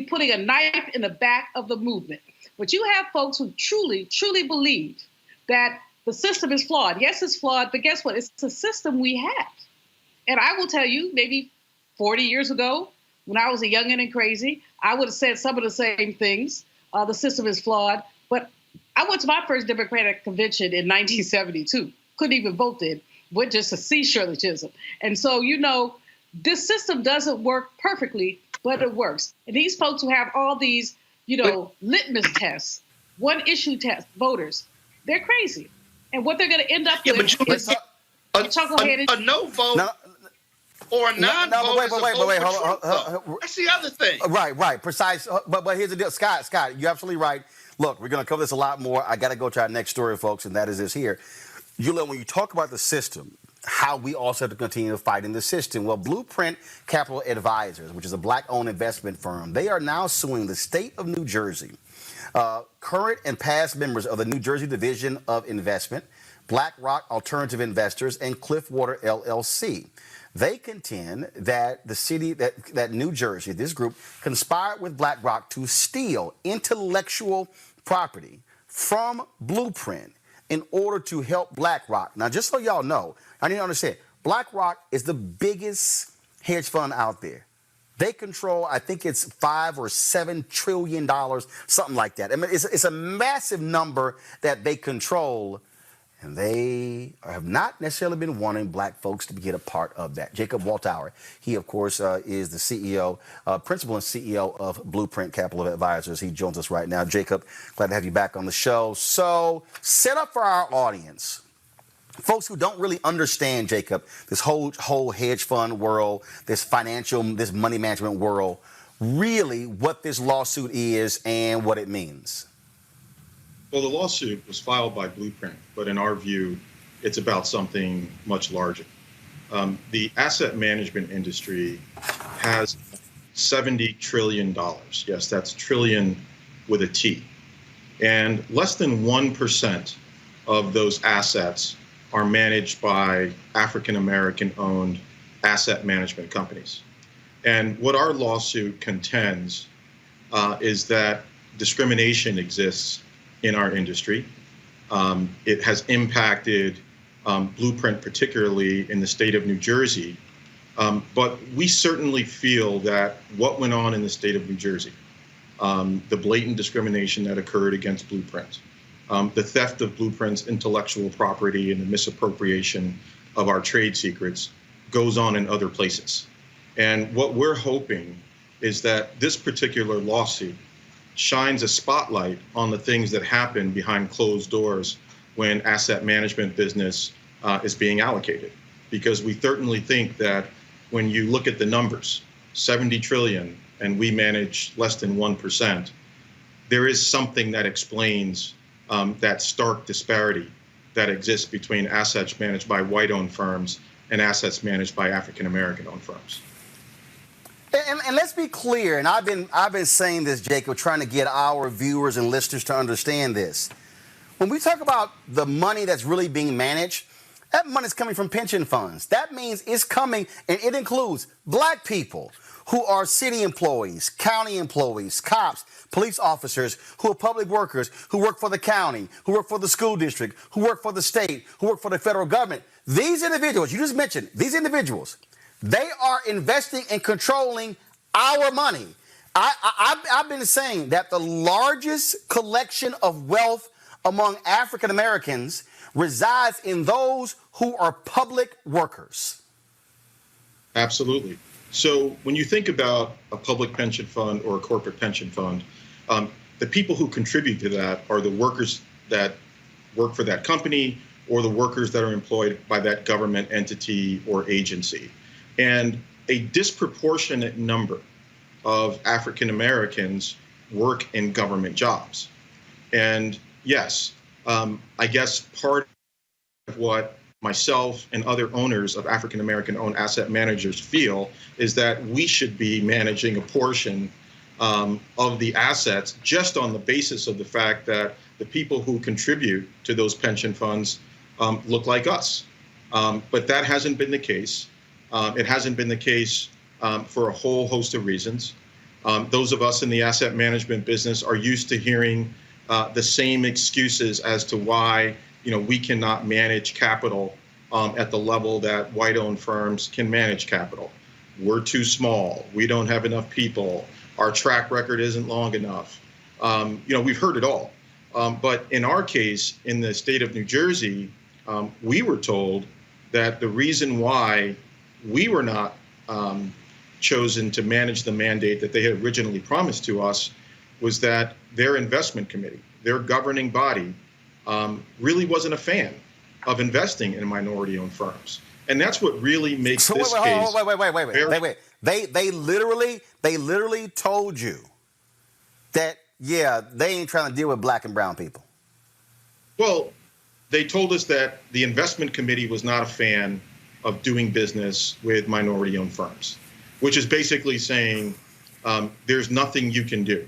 putting a knife in the back of the movement. But you have folks who truly, truly believe that the system is flawed. Yes, it's flawed, but guess what? It's a system we have. And I will tell you, maybe 40 years ago, when I was a youngin' and crazy, I would have said some of the same things. The system is flawed. But I went to my first Democratic convention in 1972. Couldn't even vote then. Went just to see Shirley Chisholm. And so, this system doesn't work perfectly, but it works. And these folks who have all these, litmus tests, one issue test voters, they're crazy. And what they're going to end up with is a no vote or a non-vote. Wait, hold on. That's the other thing. Right, precise. But here's the deal. Scott, you're absolutely right. Look, we're going to cover this a lot more. I got to go to our next story, folks, and that is this here. When you talk about the system, how we also have to continue fighting the system. Well, Blueprint Capital Advisors, which is a black-owned investment firm, they are now suing the state of New Jersey. Current and past members of the New Jersey Division of Investment, BlackRock Alternative Investors, and Cliffwater LLC. They contend that the city, that New Jersey, this group, conspired with BlackRock to steal intellectual property from Blueprint in order to help BlackRock. Now, just so y'all know, I need to understand, BlackRock is the biggest hedge fund out there. They control, I think it's $5 or $7 trillion, something like that. I mean, it's a massive number that they control, and they have not necessarily been wanting black folks to get a part of that. Jacob Waltauer, he, of course, is the CEO, principal and CEO of Blueprint Capital Advisors. He joins us right now. Jacob, glad to have you back on the show. So, set up for our audience, folks who don't really understand, Jacob, this whole hedge fund world, this money management world, really what this lawsuit is and what it means. Well, the lawsuit was filed by Blueprint, but in our view, it's about something much larger. The asset management industry has $70 trillion. Yes, that's trillion with a T. And less than 1% of those assets are managed by African-American owned asset management companies. And what our lawsuit contends is that discrimination exists in our industry. It has impacted Blueprint, particularly in the state of New Jersey. But we certainly feel that what went on in the state of New Jersey, the blatant discrimination that occurred against Blueprint, the theft of Blueprint's intellectual property and the misappropriation of our trade secrets goes on in other places. And what we're hoping is that this particular lawsuit shines a spotlight on the things that happen behind closed doors when asset management business is being allocated. Because we certainly think that when you look at the numbers, 70 trillion, and we manage less than 1%, there is something that explains that stark disparity that exists between assets managed by white-owned firms and assets managed by African-American-owned firms. And let's be clear, and I've been saying this, Jacob, trying to get our viewers and listeners to understand this. When we talk about the money that's really being managed, that money is coming from pension funds. That means it's coming, and it includes black people who are city employees, county employees, cops, police officers, who are public workers, who work for the county, who work for the school district, who work for the state, who work for the federal government. These individuals, you just mentioned, these individuals, they are investing and controlling our money. I've been saying that the largest collection of wealth among African Americans resides in those who are public workers. Absolutely. So when you think about a public pension fund or a corporate pension fund, the people who contribute to that are the workers that work for that company or the workers that are employed by that government entity or agency. And a disproportionate number of African Americans work in government jobs. And yes, I guess part of what myself and other owners of African-American owned asset managers feel is that we should be managing a portion of the assets just on the basis of the fact that the people who contribute to those pension funds look like us. But that hasn't been the case. It hasn't been the case for a whole host of reasons. Those of us in the asset management business are used to hearing the same excuses as to why we cannot manage capital at the level that white-owned firms can manage capital. We're too small. We don't have enough people. Our track record isn't long enough. We've heard it all. But in our case, in the state of New Jersey, we were told that the reason why we were not chosen to manage the mandate that they had originally promised to us was that their investment committee, their governing body, really wasn't a fan of investing in minority-owned firms. And that's what really makes this case. Wait. They literally told you that, yeah, they ain't trying to deal with black and brown people. Well, they told us that the investment committee was not a fan of doing business with minority-owned firms, which is basically saying there's nothing you can do.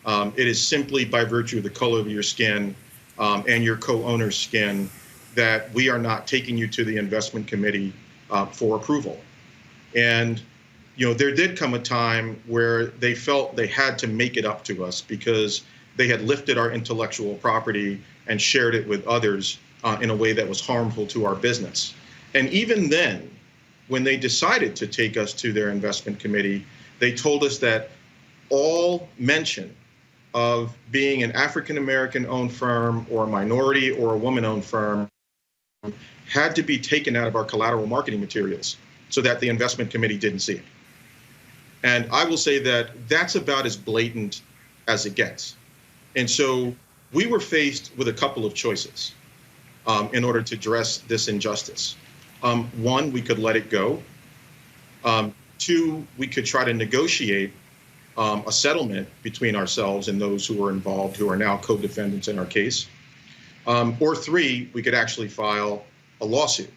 It is simply by virtue of the color of your skin and your co-owner's skin that we are not taking you to the investment committee for approval. And there did come a time where they felt they had to make it up to us because they had lifted our intellectual property and shared it with others in a way that was harmful to our business. And even then, when they decided to take us to their investment committee, they told us that all mention of being an African-American owned firm or a minority or a woman-owned firm had to be taken out of our collateral marketing materials so that the investment committee didn't see it. And I will say that that's about as blatant as it gets. And so we were faced with a couple of choices in order to address this injustice. One, we could let it go. Two, we could try to negotiate a settlement between ourselves and those who were involved, who are now co-defendants in our case. Or three, we could actually file a lawsuit.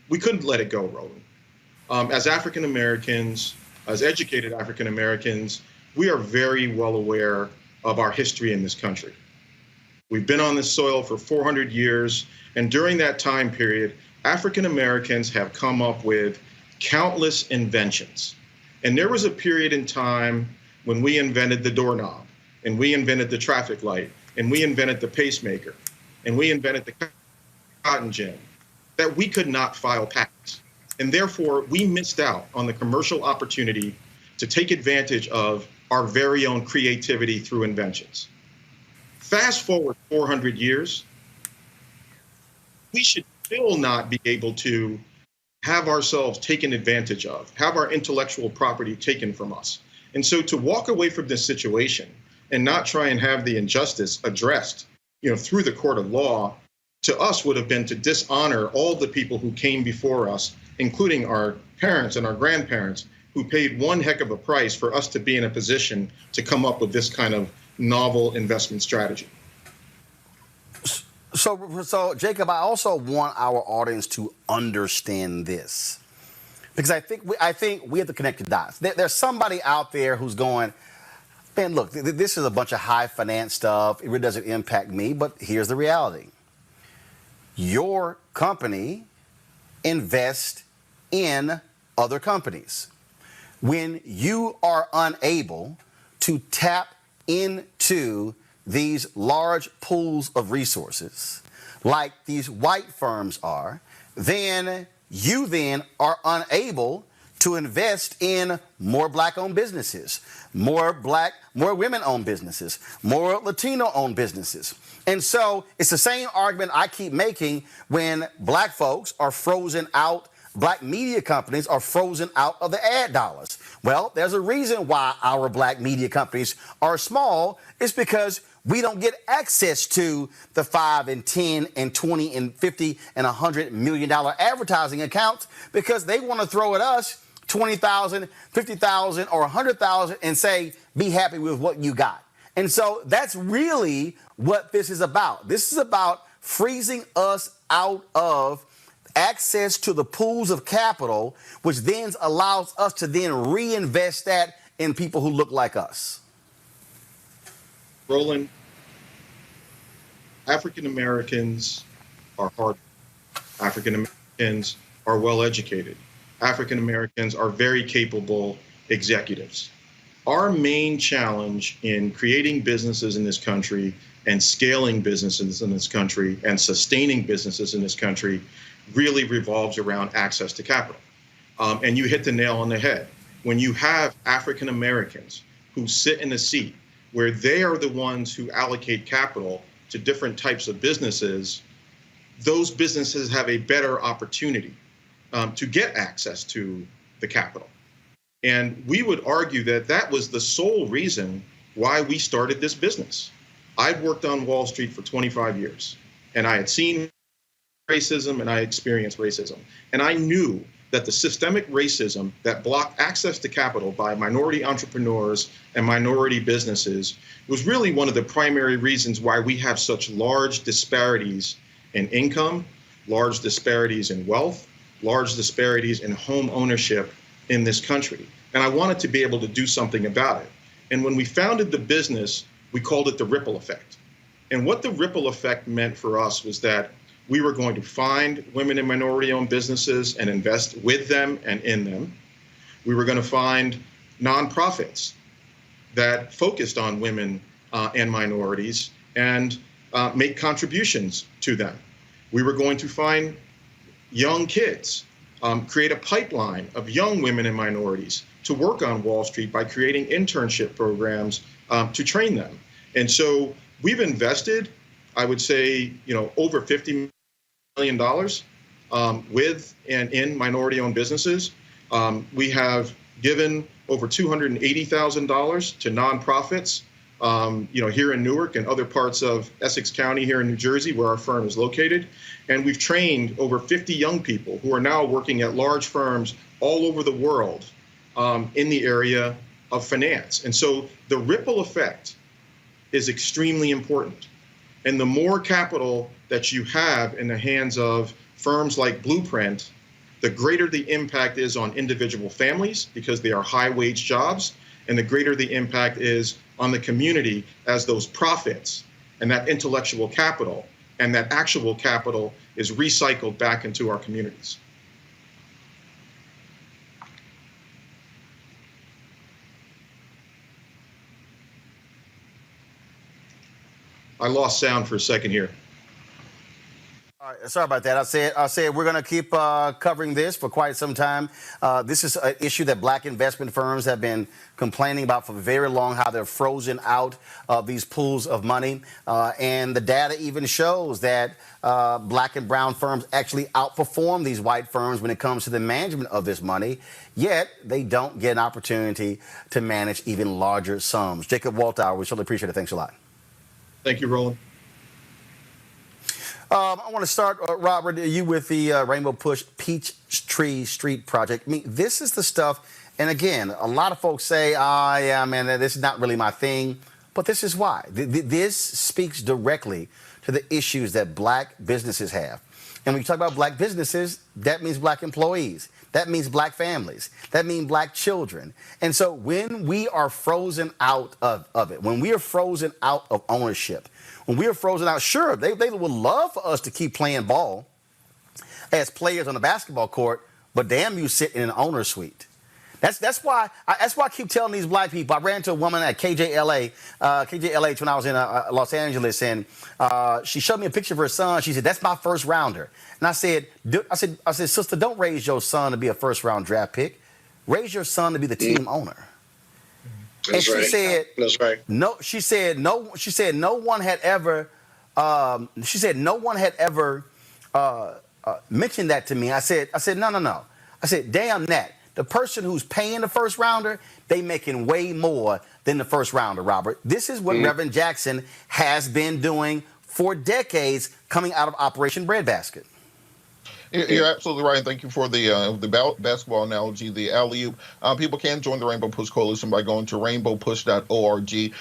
We couldn't let it go, Roland. As African Americans, as educated African Americans, we are very well aware of our history in this country. We've been on this soil for 400 years, and during that time period, African Americans have come up with countless inventions. And there was a period in time when we invented the doorknob, and we invented the traffic light, and we invented the pacemaker, and we invented the cotton gin, that we could not file patents. And therefore, we missed out on the commercial opportunity to take advantage of our very own creativity through inventions. Fast forward 400 years, we should still not be able to have ourselves taken advantage of, have our intellectual property taken from us. And so to walk away from this situation and not try and have the injustice addressed, through the court of law, to us would have been to dishonor all the people who came before us, including our parents and our grandparents, who paid one heck of a price for us to be in a position to come up with this kind of novel investment strategy. So Jacob, I also want our audience to understand this, because I think we have to connect the dots. There's somebody out there who's going, man, look, this is a bunch of high finance stuff. It really doesn't impact me, but here's the reality. Your company invests in other companies. When you are unable to tap into these large pools of resources, like these white firms are, then you then are unable to invest in more black-owned businesses, more women-owned businesses, more Latino-owned businesses. And so it's the same argument I keep making when black folks are frozen out, black media companies are frozen out of the ad dollars. Well, there's a reason why our black media companies are small. It's because we don't get access to the 5 and 10 and 20 and 50 and $100 million advertising accounts, because they want to throw at us $20,000, $50,000, or $100,000 and say, be happy with what you got. And so that's really what this is about. This is about freezing us out of access to the pools of capital, which then allows us to then reinvest that in people who look like us. Roland, African Americans are hard. African Americans are well educated. African Americans are very capable executives. Our main challenge in creating businesses in this country and scaling businesses in this country and sustaining businesses in this country really revolves around access to capital. And you hit the nail on the head. When you have African Americans who sit in a seat where they are the ones who allocate capital to different types of businesses, those businesses have a better opportunity to get access to the capital. And we would argue that that was the sole reason why we started this business. I'd worked on Wall Street for 25 years, and I had seen racism and I experienced racism. And I knew that the systemic racism that blocked access to capital by minority entrepreneurs and minority businesses was really one of the primary reasons why we have such large disparities in income, large disparities in wealth, large disparities in home ownership in this country. And I wanted to be able to do something about it. And when we founded the business, we called it the ripple effect. And what the ripple effect meant for us was that we were going to find women and minority-owned businesses and invest with them and in them. We were going to find nonprofits that focused on women and minorities and make contributions to them. We were going to find young kids, create a pipeline of young women and minorities to work on Wall Street by creating internship programs to train them. And so we've invested, I would say, over $50 million with and in minority-owned businesses. We have given over $280,000 to nonprofits, here in Newark and other parts of Essex County here in New Jersey, where our firm is located. And we've trained over 50 young people who are now working at large firms all over the world in the area of finance. And so the ripple effect is extremely important. And the more capital that you have in the hands of firms like Blueprint, the greater the impact is on individual families because they are high-wage jobs, and the greater the impact is on the community as those profits and that intellectual capital and that actual capital is recycled back into our communities. I lost sound for a second here. All right, sorry about that. I said we're going to keep covering this for quite some time. This is an issue that black investment firms have been complaining about for very long, how they're frozen out of these pools of money. And the data even shows that black and brown firms actually outperform these white firms when it comes to the management of this money, yet they don't get an opportunity to manage even larger sums. Jacob Walthour, we certainly appreciate it. Thanks a lot. Thank you, Roland. I want to start, Robert, you with the Rainbow Push Peachtree Street Project. I mean, this is the stuff, and again, a lot of folks say, yeah, man, this is not really my thing, but this is why. This speaks directly to the issues that black businesses have. And when you talk about black businesses, that means black employees. That means black families. That means black children. And so when we are frozen out of it, when we are frozen out of ownership, when we are frozen out, sure, they would love for us to keep playing ball as players on the basketball court, but damn you sit in an owner's suite. That's why I keep telling these black people. I ran into a woman at KJLH when I was in Los Angeles, and she showed me a picture of her son. She said, "That's my first rounder." And I said, "Sister, don't raise your son to be a first round draft pick. Raise your son to be the team owner." And she said, "That's right." No, she said no. She said no one had ever. Mentioned that to me. I said no. I said, damn that. The person who's paying the first rounder, they making way more than the first rounder, Robert. This is what Reverend Jackson has been doing for decades coming out of Operation Breadbasket. You're absolutely right. Thank you for the basketball analogy, the alley-oop. People can join the Rainbow Push Coalition by going to rainbowpush.org.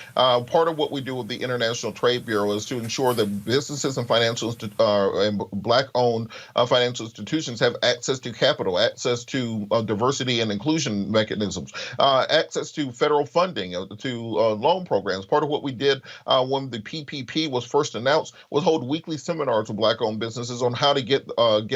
Part of what we do with the International Trade Bureau is to ensure that businesses and and Black-owned financial institutions have access to capital, access to diversity and inclusion mechanisms, access to federal funding, to loan programs. Part of what we did when the PPP was first announced was hold weekly seminars with Black-owned businesses on how to get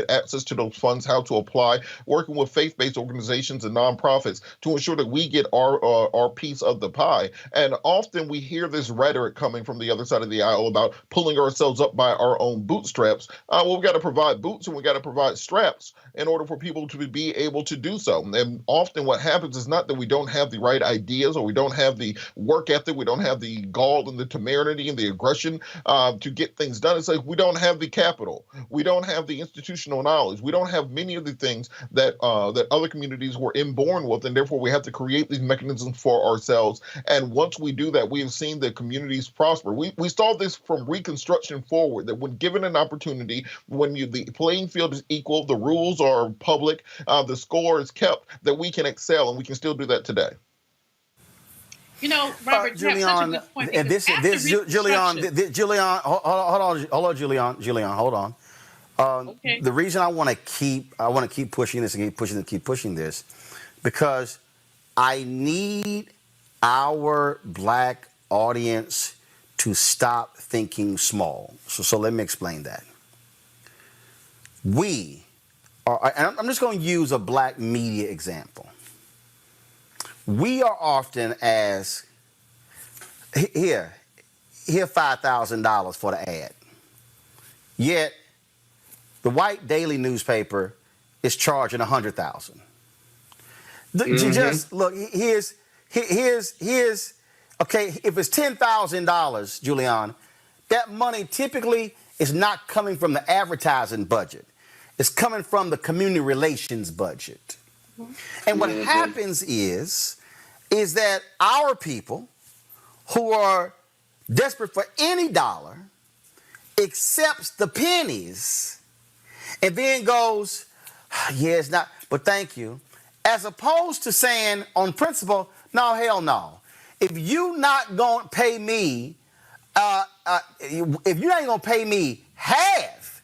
access to those funds, how to apply, working with faith-based organizations and nonprofits to ensure that we get our piece of the pie. And often we hear this rhetoric coming from the other side of the aisle about pulling ourselves up by our own bootstraps. Well, we've got to provide boots and we've got to provide straps in order for people to be able to do so. And often what happens is not that we don't have the right ideas or we don't have the work ethic, we don't have the gall and the temerity and the aggression to get things done. It's like we don't have the capital. We don't have the institutional knowledge. We don't have many of the things that other communities were inborn with, and therefore we have to create these mechanisms for ourselves. And once we do that, we have seen the communities prosper. We saw this from Reconstruction forward, that when given an opportunity, when the playing field is equal, the rules are public, the score is kept, that we can excel, and we can still do that today. You know, Robert, Julian, such a good point. Julian, hold on, Julian, hold on. Okay. The reason I want to keep pushing this and keep pushing this, because I need our Black audience to stop thinking small. So let me explain that. We are, and I'm just going to use a Black media example. We are often as, here $5,000 for the ad. Yet the white daily newspaper is charging $100,000. Just look, here's okay, if it's $10,000, Julian, that money typically is not coming from the advertising budget. It's coming from the community relations budget. And what happens is that our people who are desperate for any dollar accepts the pennies and then goes, yeah, it's not, but thank you. As opposed to saying on principle, no, hell no. If you not going to pay me, if you're not going to pay me half,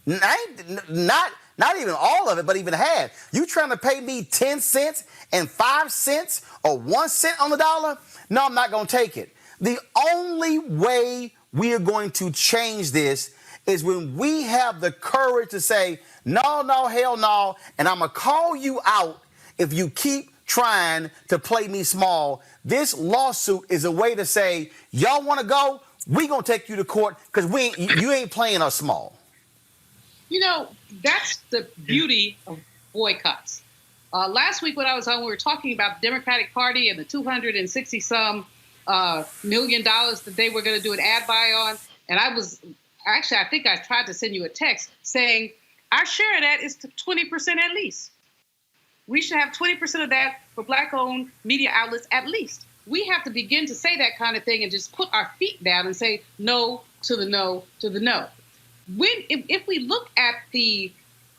not even all of it, but even half, you trying to pay me 10 cents and 5 cents or 1 cent on the dollar? No, I'm not going to take it. The only way we are going to change this is when we have the courage to say, no, hell no, and I'm going to call you out if you keep trying to play me small. This lawsuit is a way to say, y'all want to go? We going to take you to court because you ain't playing us small. You know, that's the beauty of boycotts. Last week when I was on, we were talking about the Democratic Party and the $260-some million that they were going to do an ad buy on. And I think I tried to send you a text saying our share of that is to 20% at least. We should have 20% of that for Black-owned media outlets at least. We have to begin to say that kind of thing and just put our feet down and say no to the no to the no. If we look at the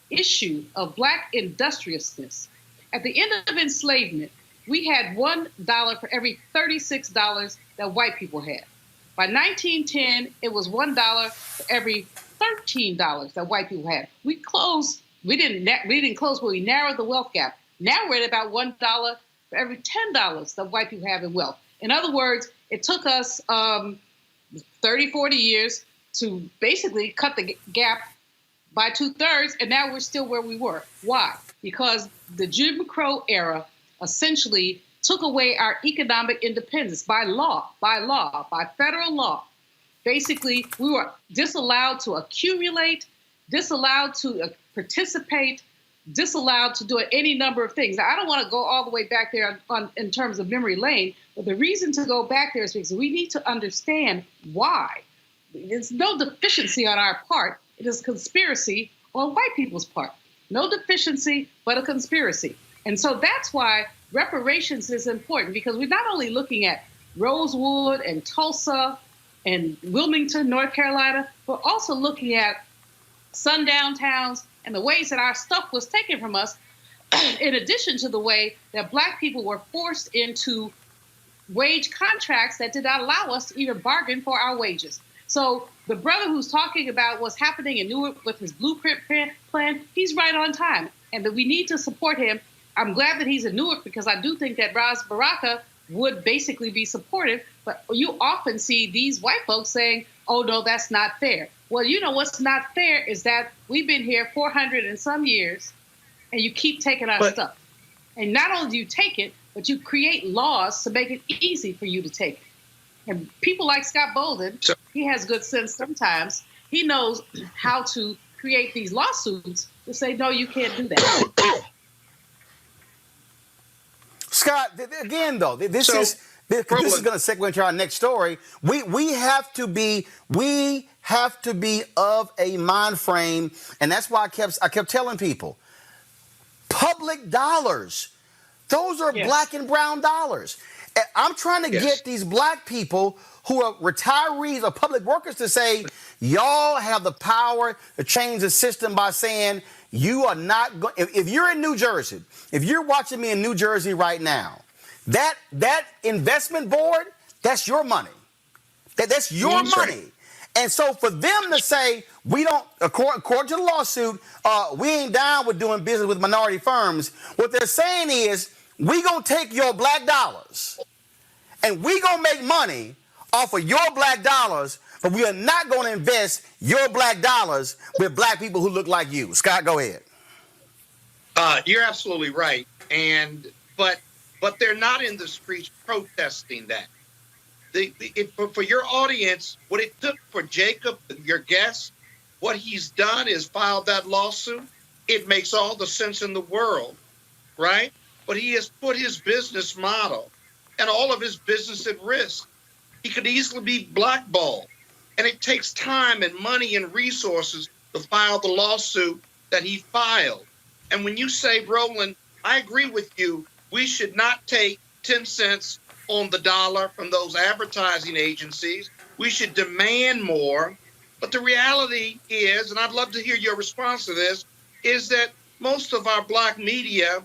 issue of Black industriousness, at the end of enslavement, we had $1 for every $36 that white people had. By 1910, it was $1 for every $13 that white people had. We didn't close, but we narrowed the wealth gap. Now we're at about $1 for every $10 that white people have in wealth. In other words, it took us 30, 40 years to basically cut the gap by 2/3, and now we're still where we were. Why? Because the Jim Crow era essentially took away our economic independence by law, by federal law. Basically, we were disallowed to accumulate, disallowed to participate, disallowed to do any number of things. Now, I don't want to go all the way back there in terms of memory lane, but the reason to go back there is because we need to understand why. There's no deficiency on our part. It is conspiracy on white people's part. No deficiency, but a conspiracy. And so that's why reparations is important, because we're not only looking at Rosewood and Tulsa and Wilmington, North Carolina, we're also looking at sundown towns and the ways that our stuff was taken from us, in addition to the way that Black people were forced into wage contracts that did not allow us to even bargain for our wages. So the brother who's talking about what's happening in Newark with his blueprint plan, he's right on time, and that we need to support him. I'm glad that he's in Newark because I do think that Ras Baraka would basically be supportive, but you often see these white folks saying, oh, no, that's not fair. Well, you know what's not fair is that we've been here 400 and some years, and you keep taking our stuff. And not only do you take it, but you create laws to make it easy for you to take it. And people like Scott Bolden, he has good sense sometimes. He knows how to create these lawsuits to say, no, you can't do that. Scott, again, though, this is going to segue into our next story. We have to be of a mind frame, and that's why I kept telling people, public dollars, those are black and brown dollars. I'm trying to get these black people who are retirees or public workers to say, y'all have the power to change the system by saying you are not going. If you're in New Jersey, if you're watching me in New Jersey right now, that investment board, that's your money. That's your money. And so for them to say, we don't, according to the lawsuit, we ain't down with doing business with minority firms, what they're saying is, we gonna take your black dollars and we gonna make money off of your black dollars, but we are not gonna invest your black dollars with black people who look like you. Scott, go ahead. You're absolutely right. But they're not in the streets protesting that. For your audience, what it took for Jacob, your guest, what he's done is filed that lawsuit. It makes all the sense in the world, right? But he has put his business model and all of his business at risk. He could easily be blackballed. And it takes time and money and resources to file the lawsuit that he filed. And when you say, Roland, I agree with you, we should not take 10 cents on the dollar from those advertising agencies. We should demand more. But the reality is, and I'd love to hear your response to this, is that most of our black media,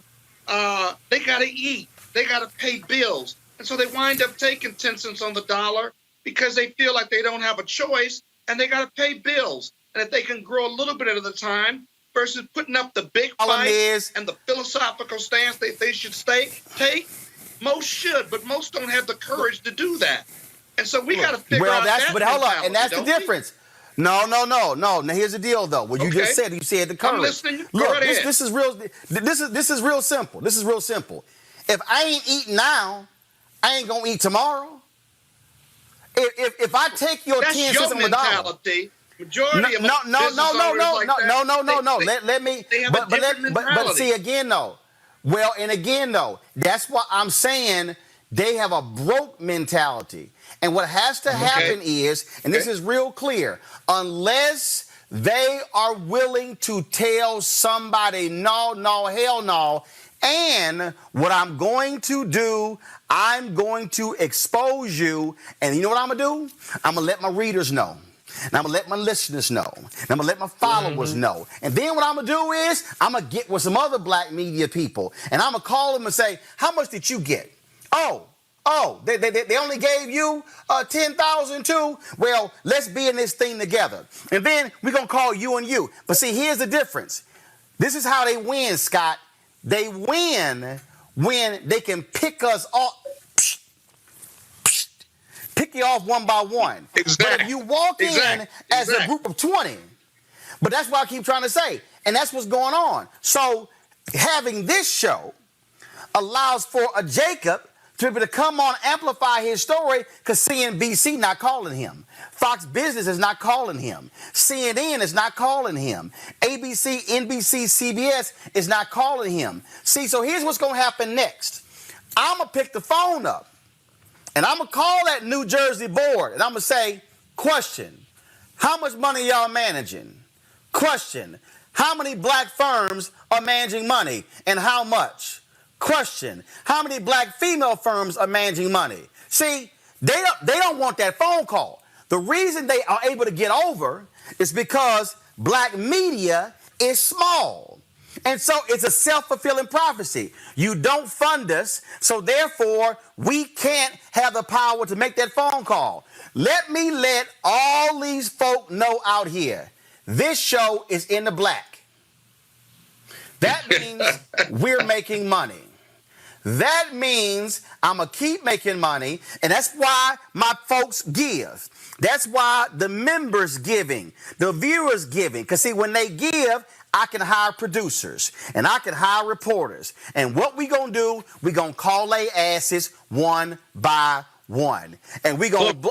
they got to eat. They got to pay bills. And so they wind up taking 10 cents on the dollar because they feel like they don't have a choice and they got to pay bills. And if they can grow a little bit at a time versus putting up the big fight and the philosophical stance that they should take, most should, but most don't have the courage to do that. And so we got to figure out that. But hold on, and that's the difference. No. Now here's the deal, though. What you just said, you said the courage. I'm listening. Look, right this is real. This is real simple. This is real simple. If I ain't eating now, I ain't gonna eat tomorrow. If I take your 10 cents on the dollar, majority of no. Let me. But see again though. Well, and again though, that's why I'm saying they have a broke mentality. And what has to happen is, and this is real clear, unless they are willing to tell somebody, no, hell no, and what I'm going to do, I'm going to expose you, and you know what I'm going to do? I'm going to let my readers know. And I'm going to let my listeners know. And I'm going to let my followers know. And then what I'm going to do is, I'm going to get with some other black media people, and I'm going to call them and say, how much did you get? Oh, they only gave you 10,000 too? Well, let's be in this thing together. And then we're going to call you and you. But see, here's the difference. This is how they win, Scott. They win when they can pick us off. Pick you off one by one. Exactly. But if you walk in as a group of 20, but that's what I keep trying to say. And that's what's going on. So having this show allows for a Jacob to be able to come on, amplify his story, because CNBC not calling him. Fox Business is not calling him. CNN is not calling him. ABC, NBC, CBS is not calling him. See, so here's what's going to happen next. I'm going to pick the phone up, and I'm going to call that New Jersey board, and I'm going to say, question, how much money y'all managing? Question, how many black firms are managing money, and how much? Question, how many black female firms are managing money? See, they don't want that phone call. The reason they are able to get over is because black media is small. And so it's a self-fulfilling prophecy. You don't fund us, so therefore we can't have the power to make that phone call. Let me let all these folk know out here, this show is in the black. That means we're making money. That means I'm going to keep making money, and that's why my folks give. That's why the members giving, the viewers giving. Because, see, when they give, I can hire producers, and I can hire reporters. And what we going to do, we going to call they asses one by one. And we going to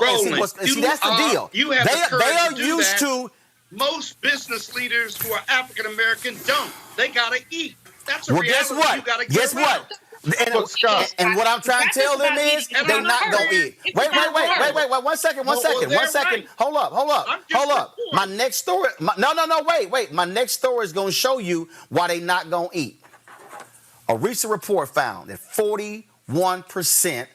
see, that's the deal. You have the courage they are to do used that. to. Most business leaders who are African American don't. They got to eat. That's a Well, reality. guess what? You gotta Guess get around. what? And what I'm trying to tell them is they're not going to eat. Wait, 1 second. Hold up. My next story, wait. My next story is going to show you why they not going to eat. A recent report found that 41%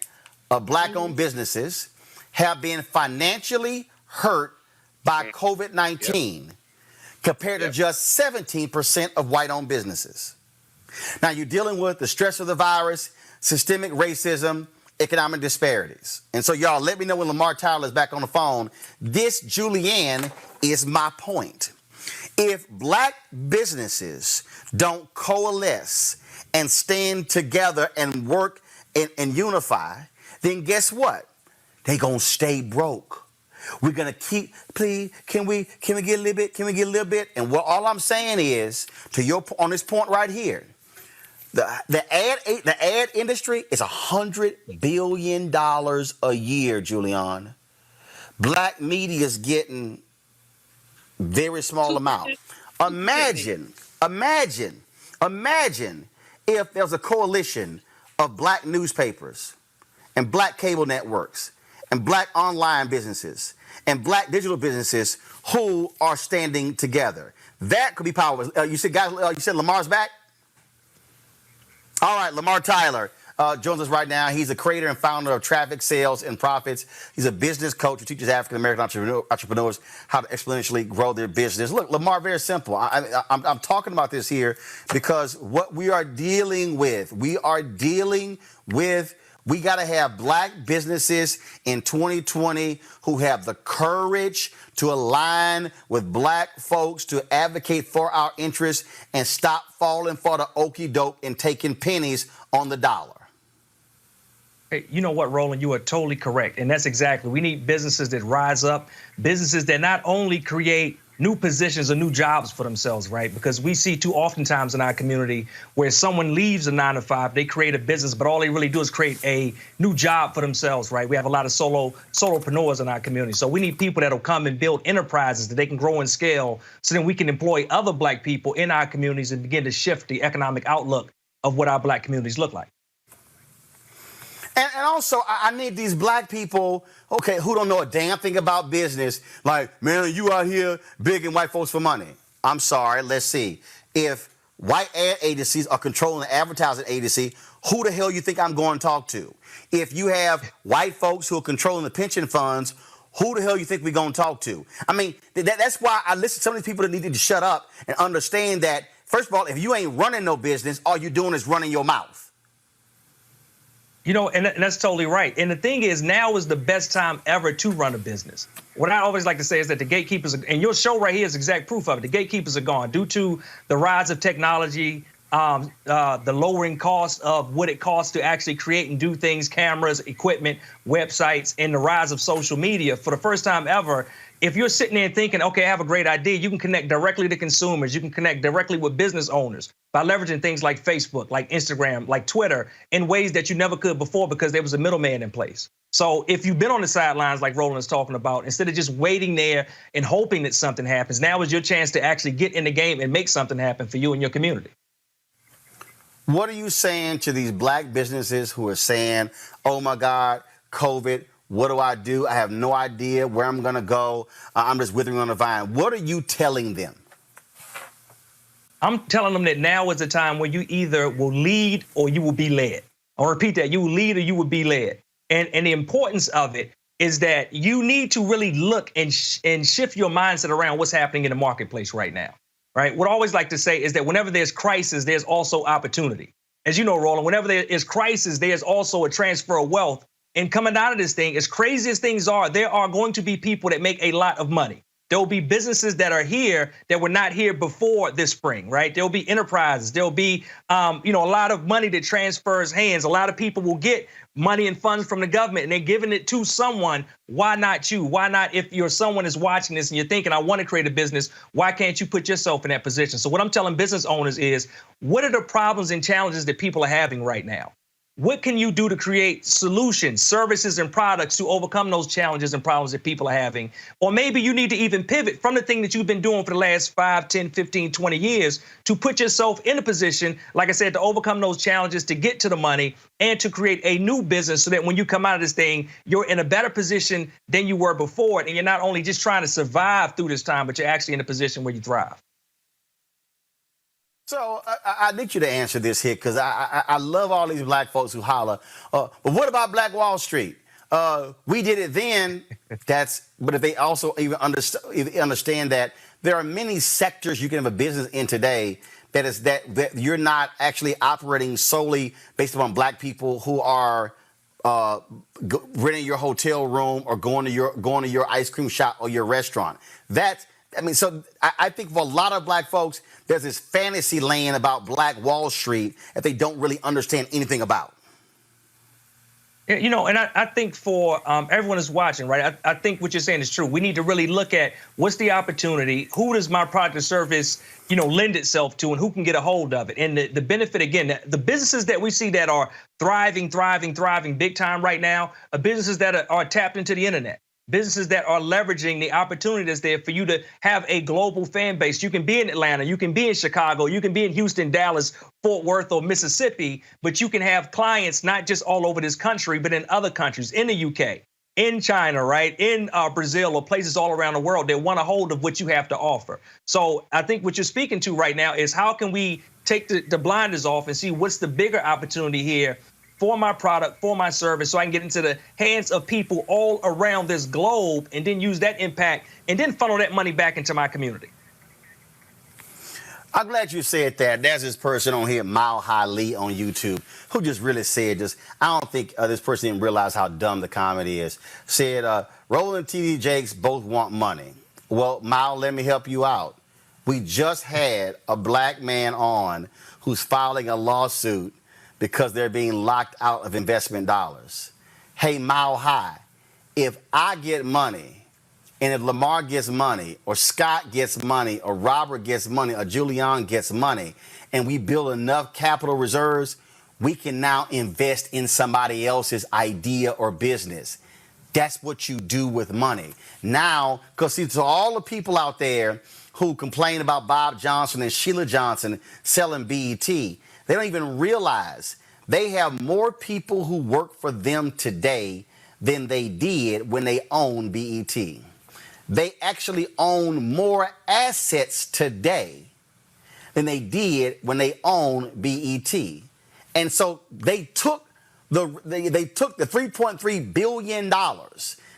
of black-owned businesses have been financially hurt by COVID-19 compared to just 17% of white-owned businesses. Now, you're dealing with the stress of the virus, systemic racism, economic disparities. And so, y'all, let me know when Lamar Tyler is back on the phone. This, Julianne, is my point. If black businesses don't coalesce and stand together and work and unify, then guess what? They're going to stay broke. We're going to keep, please, can we get a little bit? Can we get a little bit? And what all I'm saying is, on this point right here, the ad industry is $100 billion a year, Julian. Black media is getting very small amount. Imagine if there was a coalition of black newspapers and black cable networks and black online businesses and black digital businesses who are standing together. That could be powerful. You said Lamar's back? All right, Lamar Tyler joins us right now. He's the creator and founder of Traffic, Sales, and Profits. He's a business coach who teaches African-American entrepreneurs how to exponentially grow their business. Look, Lamar, very simple. I'm talking about this here because what we are dealing with, we got to have black businesses in 2020 who have the courage to align with black folks to advocate for our interests and stop falling for the okie doke and taking pennies on the dollar. Hey, you know what, Roland, you are totally correct. And that's exactly, we need businesses that rise up, businesses that not only create new positions or new jobs for themselves, right? Because we see too oftentimes in our community where someone leaves a 9-to-5, they create a business, but all they really do is create a new job for themselves, right? We have a lot of solopreneurs in our community. So we need people that'll come and build enterprises that they can grow and scale so then we can employ other black people in our communities and begin to shift the economic outlook of what our black communities look like. And also, I need these black people, okay, who don't know a damn thing about business. Like, man, you out here begging white folks for money. I'm sorry, let's see. If white ad agencies are controlling the advertising agency, who the hell you think I'm going to talk to? If you have white folks who are controlling the pension funds, who the hell you think we're going to talk to? I mean, that's why I listen to some of these people that need to shut up and understand that, first of all, if you ain't running no business, all you're doing is running your mouth. You know, and that's totally right. And the thing is, now is the best time ever to run a business. What I always like to say is that the gatekeepers, and your show right here is exact proof of it, the gatekeepers are gone due to the rise of technology, the lowering cost of what it costs to actually create and do things, cameras, equipment, websites, and the rise of social media. For the first time ever, if you're sitting there thinking, okay, I have a great idea, you can connect directly to consumers. You can connect directly with business owners by leveraging things like Facebook, like Instagram, like Twitter, in ways that you never could before because there was a middleman in place. So if you've been on the sidelines like Roland is talking about, instead of just waiting there and hoping that something happens, now is your chance to actually get in the game and make something happen for you and your community. What are you saying to these black businesses who are saying, oh, my God, COVID, what do? I have no idea where I'm going to go. I'm just withering on the vine. What are you telling them? I'm telling them that now is the time where you either will lead or you will be led. I'll repeat that. You will lead or you will be led. And the importance of it is that you need to really look and shift your mindset around what's happening in the marketplace right now. right? What I always like to say is that whenever there's crisis, there's also opportunity. As you know, Roland, whenever there is crisis, there's also a transfer of wealth. And coming out of this thing, as crazy as things are, there are going to be people that make a lot of money. There will be businesses that are here that were not here before this spring, right? There'll be enterprises. There'll be, a lot of money that transfers hands. A lot of people will get money and funds from the government and they're giving it to someone. Why not you? Why not, if someone is watching this and you're thinking, I want to create a business, why can't you put yourself in that position? So what I'm telling business owners is, what are the problems and challenges that people are having right now? What can you do to create solutions, services, and products to overcome those challenges and problems that people are having? Or maybe you need to even pivot from the thing that you've been doing for the last 5, 10, 15, 20 years to put yourself in a position, like I said, to overcome those challenges, to get to the money, and to create a new business so that when you come out of this thing, you're in a better position than you were before. And you're not only just trying to survive through this time, but you're actually in a position where you thrive. So I need you to answer this here, because I love all these black folks who holler. But what about Black Wall Street? We did it then. But if they also even understand that there are many sectors you can have a business in today that you're not actually operating solely based upon black people who are renting your hotel room or going to your ice cream shop or your restaurant. So I think for a lot of black folks, there's this fantasy land about Black Wall Street that they don't really understand anything about. And I think for everyone who's watching, right, I think what you're saying is true. We need to really look at what's the opportunity, who does my product or service, lend itself to, and who can get a hold of it. And the benefit, again, the businesses that we see that are thriving big time right now are businesses that are tapped into the internet. Businesses that are leveraging the opportunity that's there for you to have a global fan base. You can be in Atlanta, you can be in Chicago, you can be in Houston, Dallas, Fort Worth, or Mississippi, but you can have clients not just all over this country, but in other countries, in the UK, in China, right, in Brazil, or places all around the world that want a hold of what you have to offer. So I think what you're speaking to right now is, how can we take the blinders off and see what's the bigger opportunity here for my product, for my service, so I can get into the hands of people all around this globe, and then use that impact and then funnel that money back into my community. I'm glad you said that. There's this person on here, Mile High Lee on YouTube, who just really said I don't think this person didn't realize how dumb the comedy is. Said, Roland and TD Jakes both want money. Well, Mile, let me help you out. We just had a black man on who's filing a lawsuit because they're being locked out of investment dollars. Hey, Mile High, if I get money, and if Lamar gets money, or Scott gets money, or Robert gets money, or Julian gets money, and we build enough capital reserves, we can now invest in somebody else's idea or business. That's what you do with money. Now, because see, to all the people out there who complain about Bob Johnson and Sheila Johnson selling BET, they don't even realize they have more people who work for them today than they did when they owned BET. They actually own more assets today than they did when they owned BET. And so they took the $3.3 billion.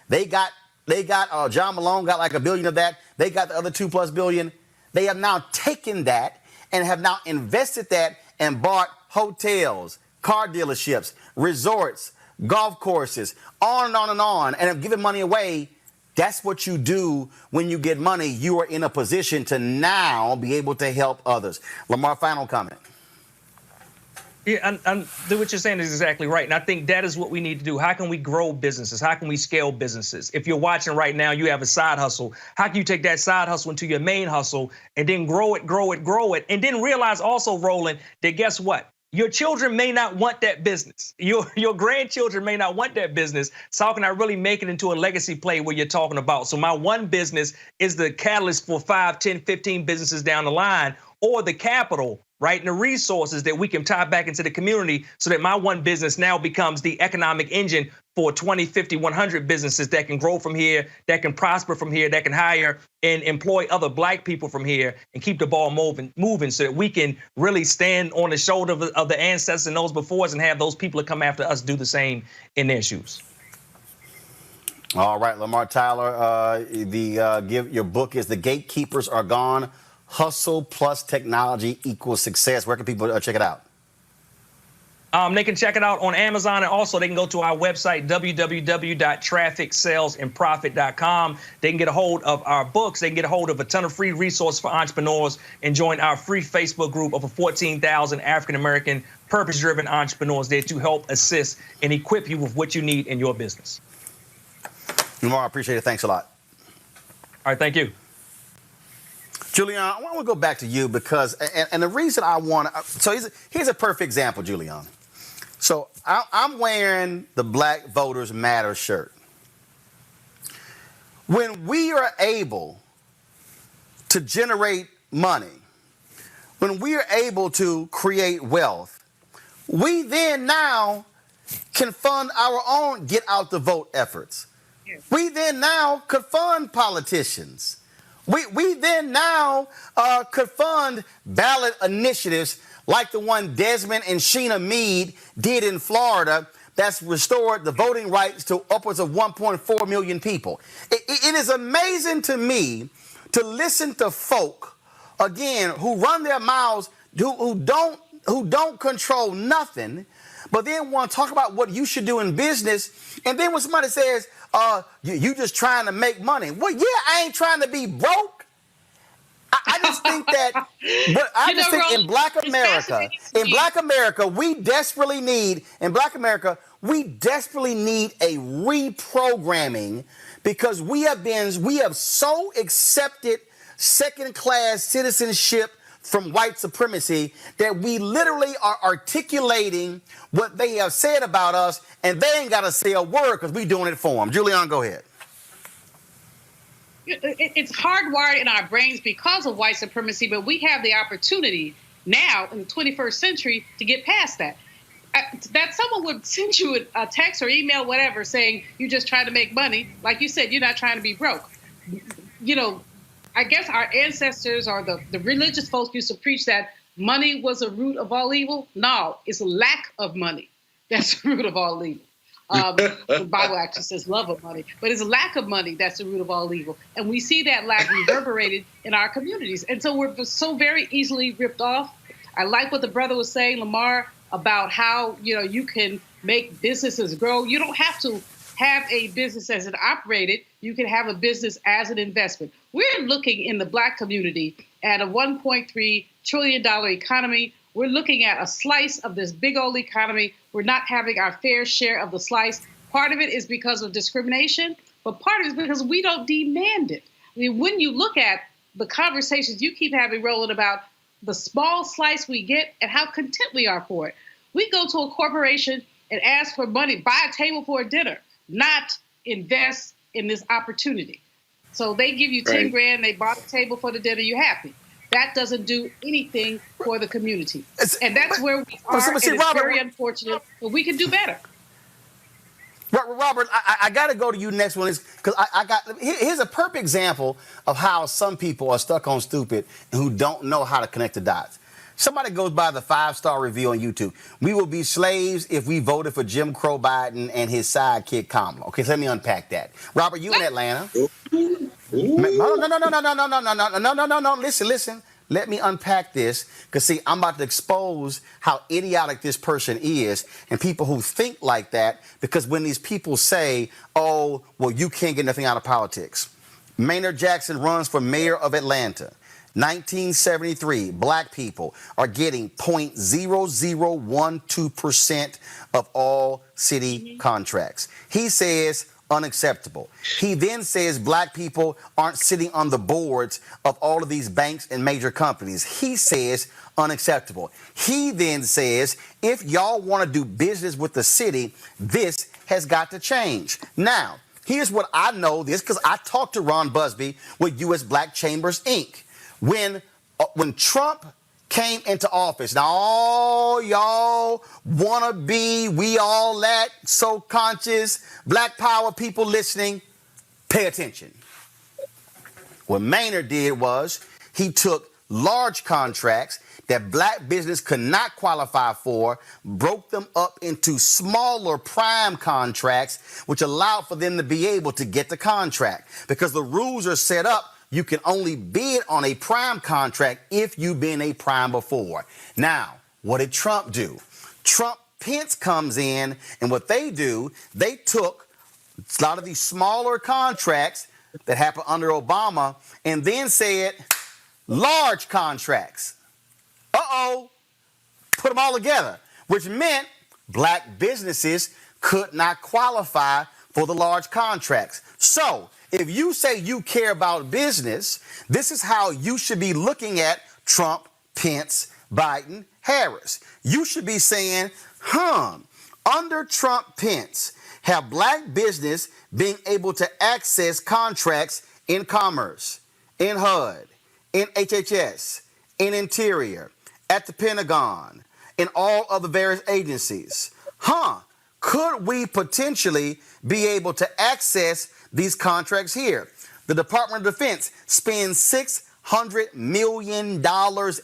They got John Malone got like $1 billion of that. They got the other $2+ billion. They have now taken that and have now invested that and bought hotels, car dealerships, resorts, golf courses, on and on and on, and have given money away. That's what you do when you get money. You are in a position to now be able to help others. Lamar, final comment. Yeah, and what you're saying is exactly right. And I think that is what we need to do. How can we grow businesses? How can we scale businesses? If you're watching right now, you have a side hustle. How can you take that side hustle into your main hustle and then grow it, and then realize also, Roland, that guess what? Your children may not want that business. Your grandchildren may not want that business. So how can I really make it into a legacy play where you're talking about? So my one business is the catalyst for 5, 10, 15 businesses down the line, or the capital, right, and the resources that we can tie back into the community, so that my one business now becomes the economic engine for 20, 50, 100 businesses that can grow from here, that can prosper from here, that can hire and employ other black people from here and keep the ball moving so that we can really stand on the shoulder of the ancestors and those before us, and have those people that come after us do the same in their shoes. All right, Lamar Tyler, your book is The Gatekeepers Are Gone, Hustle plus technology equals success. Where can people check it out? They can check it out on Amazon, and also they can go to our website, www.trafficsalesandprofit.com. They can get a hold of our books. They can get a hold of a ton of free resources for entrepreneurs and join our free Facebook group of over 14,000 African-American purpose-driven entrepreneurs there to help assist and equip you with what you need in your business. Lamar, I appreciate it. Thanks a lot. All right, thank you. Julian, I want to go back to you because, and the reason I want to, so here's a perfect example, Julian. So I'm wearing the Black Voters Matter shirt. When we are able to generate money, when we are able to create wealth, we then now can fund our own get out the vote efforts. We then now could fund politicians. We then now could fund ballot initiatives like the one Desmond and Sheena Mead did in Florida that's restored the voting rights to upwards of 1.4 million people. It is amazing to me to listen to folk, again, who run their mouths, who don't control nothing, but then want to talk about what you should do in business. And then when somebody says, you just trying to make money. Well, yeah, I ain't trying to be broke. I just think that, but I just think Roland, in Black America, we desperately need a reprogramming because we have so accepted second-class citizenship from white supremacy that we literally are articulating what they have said about us, and they ain't got to say a word because we doing it for them. Julian, go ahead. It's hardwired in our brains because of white supremacy, but we have the opportunity now in the 21st century to get past that. That someone would send you a text or email, whatever, saying you just trying to make money. Like you said, you're not trying to be broke. You know, I guess our ancestors or the religious folks used to preach that money was a root of all evil. No, it's a lack of money that's the root of all evil. The Bible actually says love of money, but it's a lack of money that's the root of all evil. And we see that lack reverberated in our communities. And so we're so very easily ripped off. I like what the brother was saying, Lamar, about how, you can make businesses grow. You don't have to have a business as it operated. You can have a business as an investment. We're looking in the Black community at a $1.3 trillion economy. We're looking at a slice of this big old economy. We're not having our fair share of the slice. Part of it is because of discrimination, but part of it is because we don't demand it. I mean, when you look at the conversations you keep having, Roland, about the small slice we get and how content we are for it. We go to a corporation and ask for money, buy a table for a dinner, not invest in this opportunity. So they give you 10 grand, they bought a table for the dinner, you're happy. That doesn't do anything for the community. And that's where we are, and it's very unfortunate, but we can do better. Robert, I got to go to you next one because here's a perfect example of how some people are stuck on stupid and who don't know how to connect the dots. Somebody goes by the 5-star review on YouTube. We will be slaves if we voted for Jim Crow Biden and his sidekick Kamala. Okay, so let me unpack that. Robert, you in Atlanta? No. Listen. Let me unpack this because, see, I'm about to expose how idiotic this person is and people who think like that, because when these people say, oh, well, you can't get nothing out of politics. Maynard Jackson runs for mayor of Atlanta. 1973, Black people are getting 0.0012% of all city contracts. He says unacceptable. He then says Black people aren't sitting on the boards of all of these banks and major companies. He says unacceptable. He then says if y'all want to do business with the city, this has got to change. Now, here's what I know this because I talked to Ron Busby with U.S. Black Chambers, Inc. When Trump came into office, now all y'all wanna be, we all that, so conscious, Black power people listening, pay attention. What Maynard did was he took large contracts that Black business could not qualify for, broke them up into smaller prime contracts, which allowed for them to be able to get the contract because the rules are set up you can only bid on a prime contract if you've been a prime before. Now, what did Trump do? Pence comes in, and what they do, they took a lot of these smaller contracts that happened under Obama and then said large contracts. Put them all together, which meant black businesses could not qualify for the large contracts. So if you say you care about business, this is how you should be looking at Trump, Pence, Biden, Harris. You should be saying, under Trump, Pence, have black business being able to access contracts in Commerce, in HUD, in HHS, in Interior, at the Pentagon, in all of the various agencies. Could we potentially be able to access these contracts here? The Department of Defense spends $600 million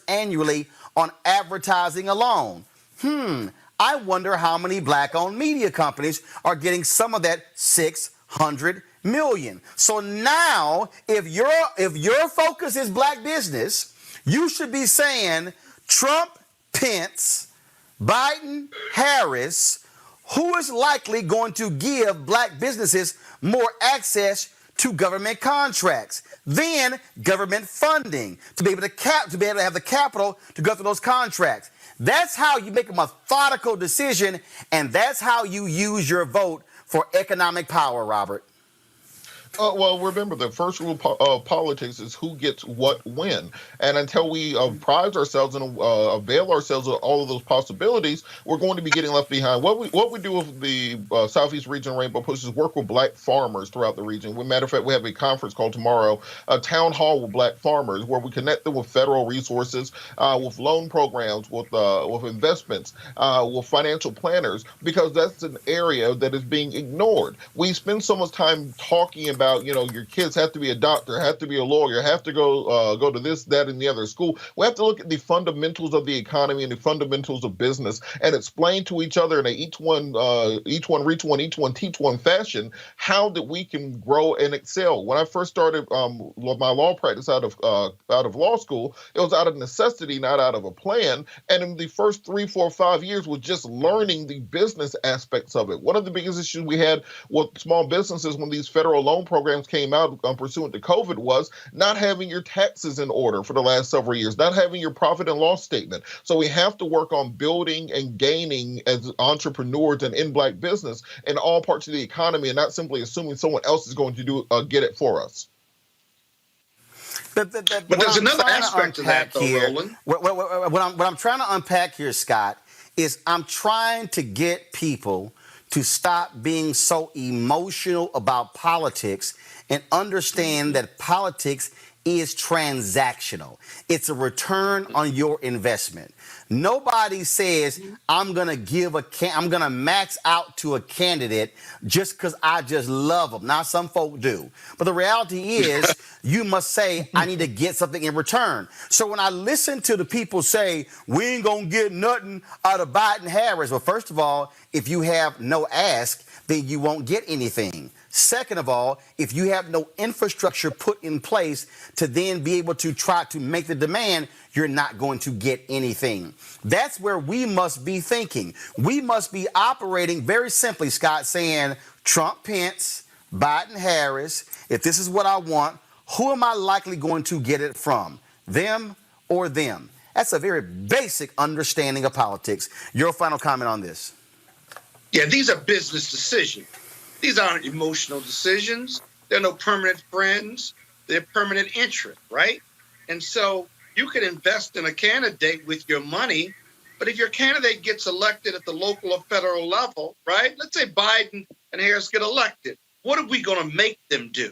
annually on advertising alone. I wonder how many black-owned media companies are getting some of that $600 million. So now, if your focus is black business, you should be saying Trump, Pence, Biden, Harris, who is likely going to give black businesses more access to government contracts, then government funding to be able to have the capital to go through those contracts. That's how you make a methodical decision, and that's how you use your vote for economic power, Robert. Well, remember, the first rule of politics is who gets what when. And until we prize ourselves and avail ourselves of all of those possibilities, we're going to be getting left behind. What we do with the Southeast Region Rainbow Push is work with black farmers throughout the region. As a matter of fact, we have a conference called tomorrow, a town hall with black farmers, where we connect them with federal resources, with loan programs, with investments, with financial planners, because that's an area that is being ignored. We spend so much time talking about, your kids have to be a doctor, have to be a lawyer, have to go to this, that, and the other school. We have to look at the fundamentals of the economy and the fundamentals of business and explain to each other in each one reach one, each one teach one fashion how that we can grow and excel. When I first started my law practice out of law school, it was out of necessity, not out of a plan. And in the first 3, 4, 5 years was just learning the business aspects of it. One of the biggest issues we had with small businesses when these federal loan programs came out pursuant to COVID was not having your taxes in order for the last several years, not having your profit and loss statement. So we have to work on building and gaining as entrepreneurs and in black business in all parts of the economy, and not simply assuming someone else is going to get it for us. But there's another aspect to that, though, Roland. What I'm trying to unpack here, Scott, is I'm trying to get people to stop being so emotional about politics and understand that politics is transactional. It's a return on your investment. Nobody says I'm gonna max out to a candidate just because I just love them. Now some folk do, but the reality is you must say I need to get something in return. So when I listen to the people say we ain't gonna get nothing out of Biden Harris, well, first of all, if you have no ask, then you won't get anything. Second of all, if you have no infrastructure put in place to then be able to try to make the demand, you're not going to get anything. That's where we must be thinking. We must be operating very simply, Scott, saying Trump, Pence, Biden, Harris, if this is what I want, who am I likely going to get it from? Them or them? That's a very basic understanding of politics. Your final comment on this. Yeah, these are business decisions. These aren't emotional decisions. They're no permanent friends. They're permanent interest, right? And so you can invest in a candidate with your money, but if your candidate gets elected at the local or federal level, right? Let's say Biden and Harris get elected. What are we going to make them do?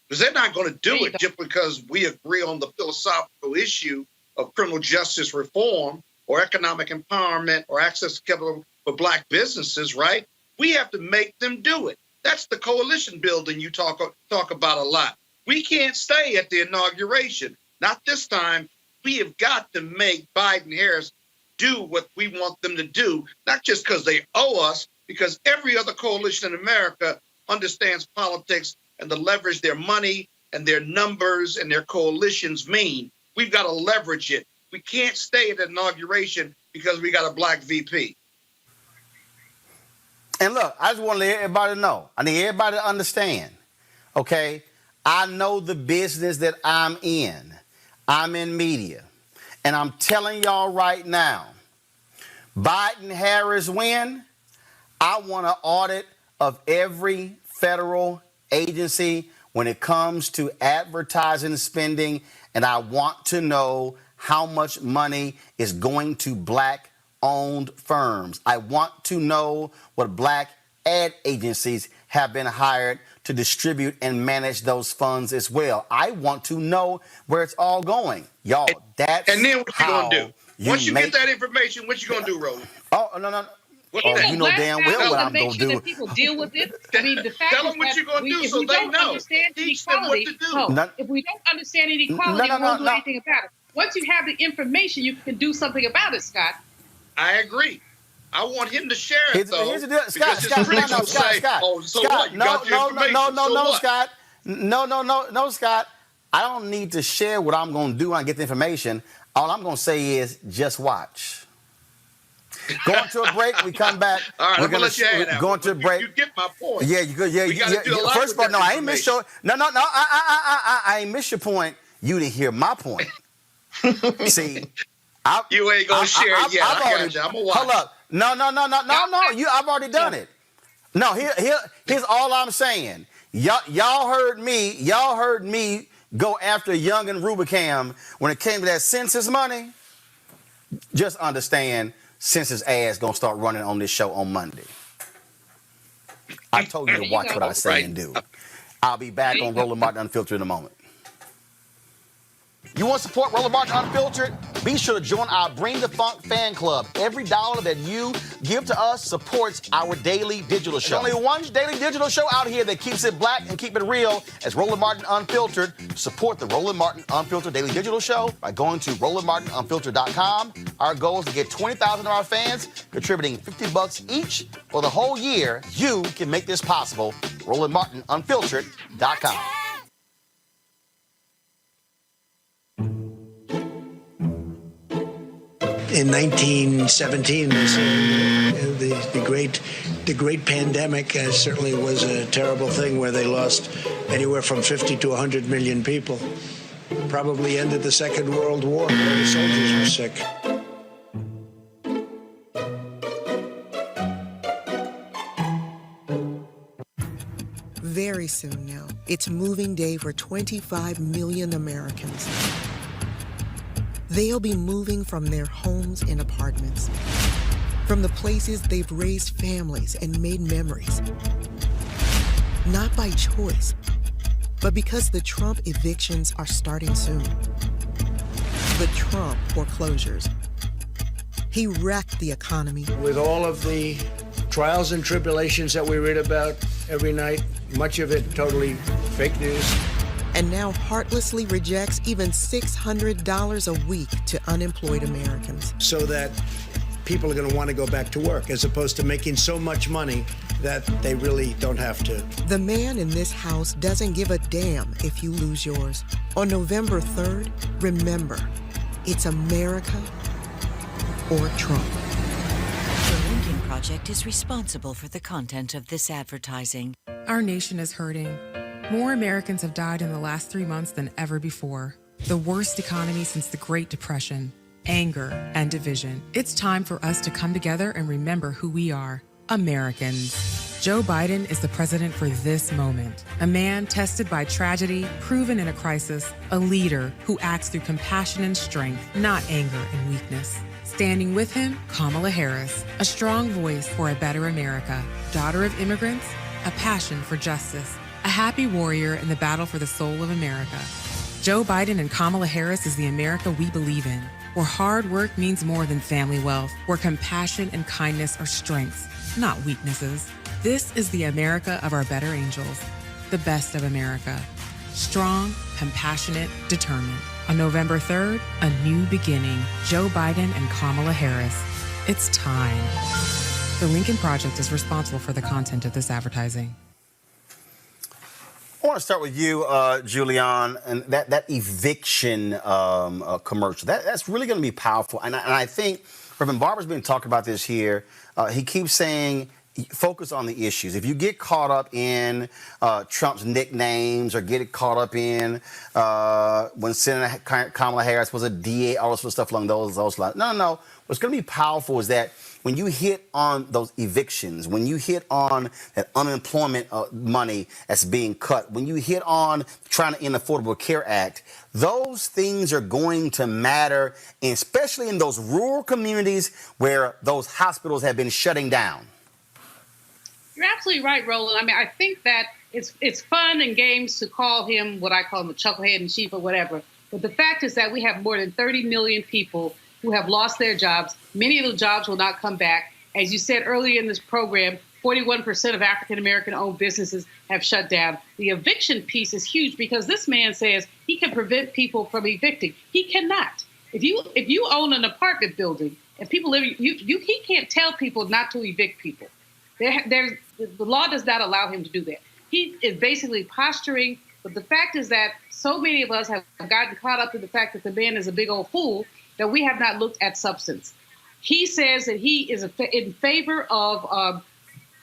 Because they're not going to do it just because we agree on the philosophical issue of criminal justice reform or economic empowerment or access to capital for black businesses, right? We have to make them do it. That's the coalition building you talk about a lot. We can't stay at the inauguration. Not this time. We have got to make Biden Harris do what we want them to do, not just because they owe us, because every other coalition in America understands politics and to leverage their money and their numbers and their coalitions mean. We've got to leverage it. We can't stay at the inauguration because we got a black VP. And look, I just want to let everybody know. I need everybody to understand, okay? I know the business that I'm in. I'm in media. And I'm telling y'all right now, Biden-Harris win, I want an audit of every federal agency when it comes to advertising spending, and I want to know how much money is going to black-owned firms. I want to know what black ad agencies have been hired to distribute and manage those funds as well. I want to know where it's all going. Y'all, that's and then what you how gonna do? Once you get that information, what you gonna do, Roland? Oh, no. Oh, you know damn well what I'm going to do. That people deal with it. I mean, the fact Tell is them what that you're going to do so we they don't know. understand Teach them what inequality, to do. if we don't understand inequality, we won't do anything about it. Once you have the information, you can do something about it, Scott. I agree. I want him to share it, though. Here's the deal. Scott, no, Scott. I don't need to share what I'm going to do when I get the information. All I'm going to say is just watch. Going to a break. We come back. All right, we're I'm gonna let you add that. Going to a break. You get my point. Yeah, you good. Yeah, First of all, no, I ain't miss your. No. I ain't miss your point. You didn't hear my point. See, you ain't gonna share it yet. I'm gonna watch. Hold up. No. I've already done it. No, here's all I'm saying. Y'all heard me go after Young and Rubicam when it came to that census money. Just understand, census ass gonna start running on this show on Monday. I told you to watch what I say and do. I'll be back on Roland Martin Unfiltered in a moment. You want to support Roland Martin Unfiltered? Be sure to join our Bring the Funk fan club. Every dollar that you give to us supports our daily digital show. There's only one daily digital show out here that keeps it black and keep it real as Roland Martin Unfiltered. Support the Roland Martin Unfiltered daily digital show by going to RolandMartinUnfiltered.com. Our goal is to get 20,000 of our fans contributing $50 each for the whole year. You can make this possible. RolandMartinUnfiltered.com. In 1917, the great pandemic certainly was a terrible thing where they lost anywhere from 50 to 100 million people. Probably ended the Second World War where the soldiers were sick. Very soon now, it's moving day for 25 million Americans. They'll be moving from their homes and apartments, from the places they've raised families and made memories. Not by choice, but because the Trump evictions are starting soon. The Trump foreclosures. He wrecked the economy. With all of the trials and tribulations that we read about every night, much of it totally fake news. And now heartlessly rejects even $600 a week to unemployed Americans. So that people are going to want to go back to work as opposed to making so much money that they really don't have to. The man in this house doesn't give a damn if you lose yours. On November 3rd, remember, it's America or Trump. The Lincoln Project is responsible for the content of this advertising. Our nation is hurting. More Americans have died in the last 3 months than ever before. The worst economy since the Great Depression, anger, and division. It's time for us to come together and remember who we are, Americans. Joe Biden is the president for this moment. A man tested by tragedy, proven in a crisis, a leader who acts through compassion and strength, not anger and weakness. Standing with him, Kamala Harris, a strong voice for a better America, daughter of immigrants, a passion for justice, a happy warrior in the battle for the soul of America. Joe Biden and Kamala Harris is the America we believe in, where hard work means more than family wealth, where compassion and kindness are strengths, not weaknesses. This is the America of our better angels, the best of America. Strong, compassionate, determined. On November 3rd, a new beginning. Joe Biden and Kamala Harris. It's time. The Lincoln Project is responsible for the content of this advertising. I want to start with you, Julian, and that eviction commercial. That's really going to be powerful. And I think Reverend Barber's been talking about this here. He keeps saying, focus on the issues. If you get caught up in Trump's nicknames or get caught up in when Senator Kamala Harris was a DA, all this sort of stuff along those lines. No. What's going to be powerful is that when you hit on those evictions, when you hit on that unemployment money that's being cut, when you hit on trying to end the Affordable Care Act, those things are going to matter, and especially in those rural communities where those hospitals have been shutting down. You're absolutely right, Roland. I mean, I think that it's fun and games to call him what I call him a chucklehead in chief or whatever. But the fact is that we have more than 30 million people who have lost their jobs. Many of those jobs will not come back. As you said earlier in this program, 41% of African-American-owned businesses have shut down. The eviction piece is huge because this man says he can prevent people from evicting. He cannot. If you own an apartment building and people live, he can't tell people not to evict people. The law does not allow him to do that. He is basically posturing, but the fact is that so many of us have gotten caught up in the fact that the man is a big old fool that we have not looked at substance. He says that he is in favor of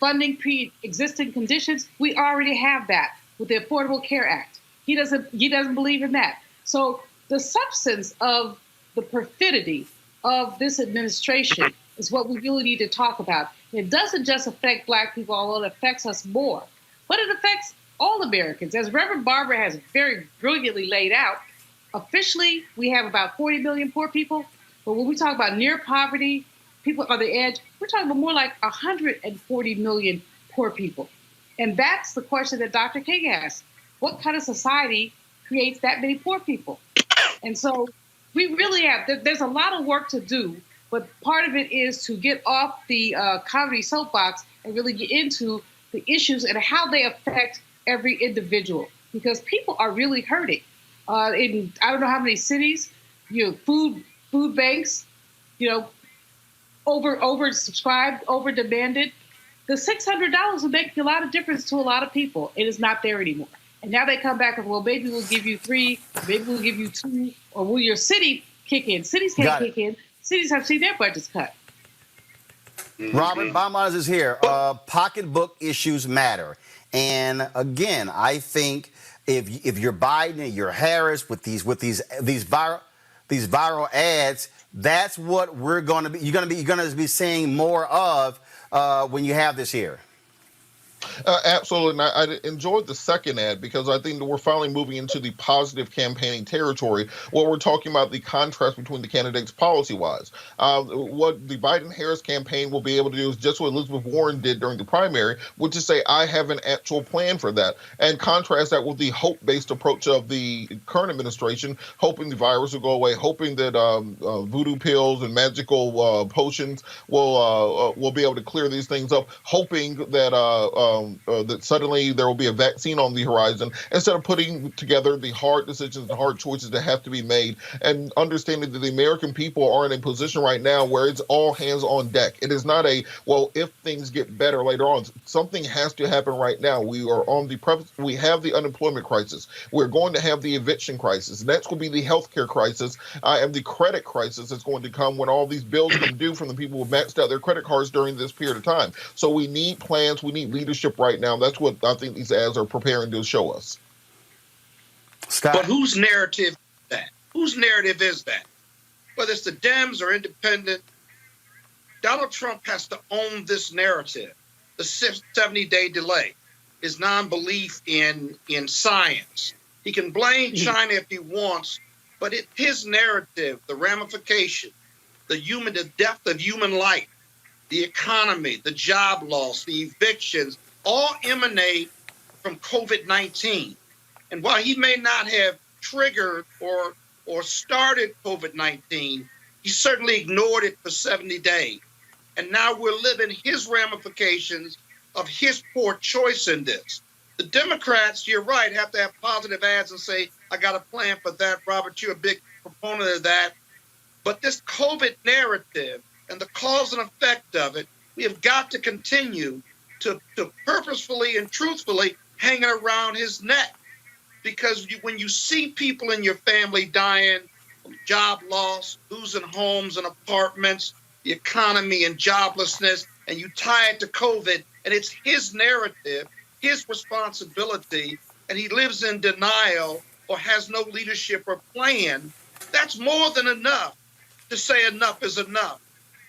funding pre-existing conditions. We already have that with the Affordable Care Act. He doesn't believe in that. So the substance of the perfidy of this administration is what we really need to talk about. It doesn't just affect Black people, although it affects us more, but it affects all Americans. As Reverend Barber has very brilliantly laid out, officially we have about 40 million poor people, but when we talk about near poverty, people on the edge, we're talking about more like 140 million poor people. And that's the question that Dr. King asked. What kind of society creates that many poor people? And so we really have, there's a lot of work to do, but part of it is to get off the comedy soapbox and really get into the issues and how they affect every individual, because people are really hurting. In I don't know how many cities, food banks, oversubscribed, over demanded. The $600 would make a lot of difference to a lot of people. It is not there anymore. And now they come back and, well, maybe we'll give you 3, maybe we'll give you 2, or will your city kick in? Cities can't kick in. Cities have seen their budgets cut. Robert, bottom line is here. Pocketbook issues matter. And again, I think if you're Biden and you're Harris with these viral ads, that's what we're going to be. You're going to be seeing more of when you have this here. Absolutely. And I enjoyed the second ad because I think that we're finally moving into the positive campaigning territory where we're talking about the contrast between the candidates policy-wise. What the Biden-Harris campaign will be able to do is just what Elizabeth Warren did during the primary, which is say, I have an actual plan for that, and contrast that with the hope-based approach of the current administration, hoping the virus will go away, hoping that voodoo pills and magical potions will be able to clear these things up, hoping that that suddenly there will be a vaccine on the horizon, instead of putting together the hard decisions and hard choices that have to be made, and understanding that the American people are in a position right now where it's all hands on deck. It is not if things get better later on. Something has to happen right now. We are on the we have the unemployment crisis. We're going to have the eviction crisis. And that's going to be the healthcare crisis and the credit crisis that's going to come when all these bills come due from the people who maxed out their credit cards during this period of time. So we need plans. We need leadership right now. That's what I think these ads are preparing to show us. Scott. But whose narrative is that? Whose narrative is that? Whether it's the Dems or independent, Donald Trump has to own this narrative. The 70-day delay, his non-belief in science. He can blame China if he wants, but his narrative, the ramification, the depth of human life, the economy, the job loss, the evictions, all emanate from COVID-19. And while he may not have triggered or started COVID-19, he certainly ignored it for 70 days. And now we're living his ramifications of his poor choice in this. The Democrats, you're right, have to have positive ads and say, I got a plan for that. Robert, you're a big proponent of that. But this COVID narrative and the cause and effect of it, we have got to continue to purposefully and truthfully hanging around his neck. Because when you see people in your family dying, job loss, losing homes and apartments, the economy and joblessness, and you tie it to COVID, and it's his narrative, his responsibility, and he lives in denial or has no leadership or plan, that's more than enough to say enough is enough.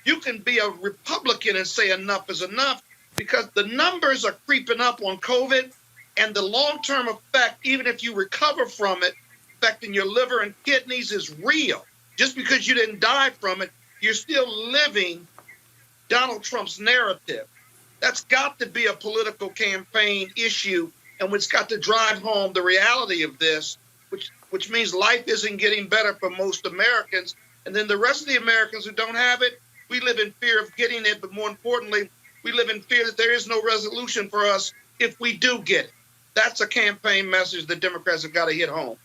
You can be a Republican and say enough is enough because the numbers are creeping up on COVID, and the long-term effect, even if you recover from it, affecting your liver and kidneys is real. Just because you didn't die from it, you're still living Donald Trump's narrative. That's got to be a political campaign issue, and it's got to drive home the reality of this, which means life isn't getting better for most Americans. And then the rest of the Americans who don't have it, we live in fear of getting it, but more importantly, we live in fear that there is no resolution for us if we do get it. That's a campaign message the Democrats have got to hit home.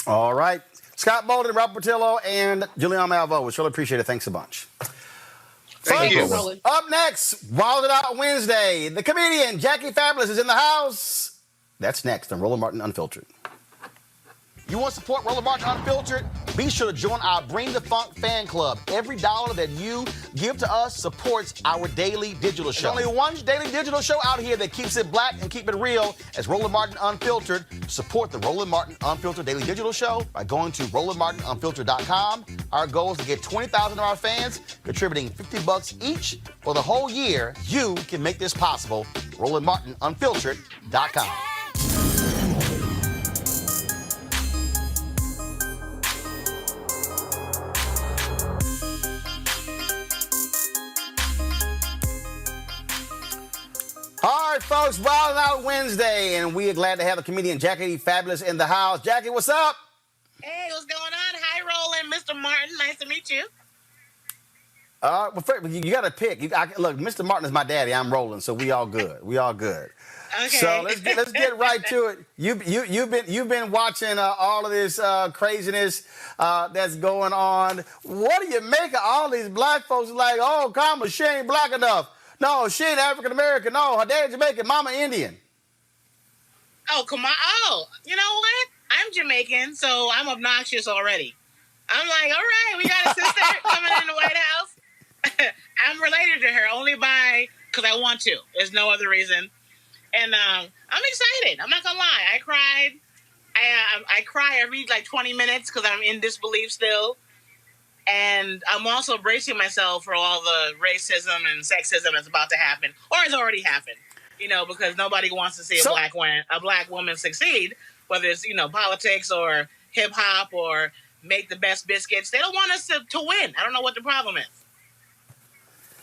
All right. Scott Bolden, Rob Portillo, and Julian Malvo. We surely appreciate it. Thanks a bunch. Thank you. Up next, Wildin Out Wednesday. The comedian Jackie Fabulous is in the house. That's next on Roland Martin Unfiltered. You want to support Roland Martin Unfiltered? Be sure to join our Bring the Funk fan club. Every dollar that you give to us supports our daily digital show. There's only one daily digital show out here that keeps it black and keep it real as Roland Martin Unfiltered. Support the Roland Martin Unfiltered daily digital show by going to RolandMartinUnfiltered.com. Our goal is to get 20,000 of our fans contributing $50 each for the whole year. You can make this possible. RolandMartinUnfiltered.com. All right, folks, Wildin Out Wednesday, and we are glad to have the comedian Jackie Fabulous in the house. Jackie, what's up? Hey, what's going on? Hi, Roland, Mr. Martin. Nice to meet you. Well, first, you got to pick. Look, Mr. Martin is my daddy. I'm Roland, so we all good. We all good. Okay. So let's get right to it. You've been watching all of this craziness that's going on. What do you make of all these black folks like, oh, Kamala, she ain't black enough? No, she ain't African-American. No, her dad Jamaican, mama Indian. Oh, come on. Oh, you know what? I'm Jamaican, so I'm obnoxious already. I'm like, all right, we got a sister coming in the White House. I'm related to her only because I want to. There's no other reason. And I'm excited. I'm not going to lie. I cried. I cry every 20 minutes because I'm in disbelief still. And I'm also bracing myself for all the racism and sexism that's about to happen, or has already happened, because nobody wants to see a black woman succeed, whether it's, politics or hip hop or make the best biscuits. They don't want us to win. I don't know what the problem is.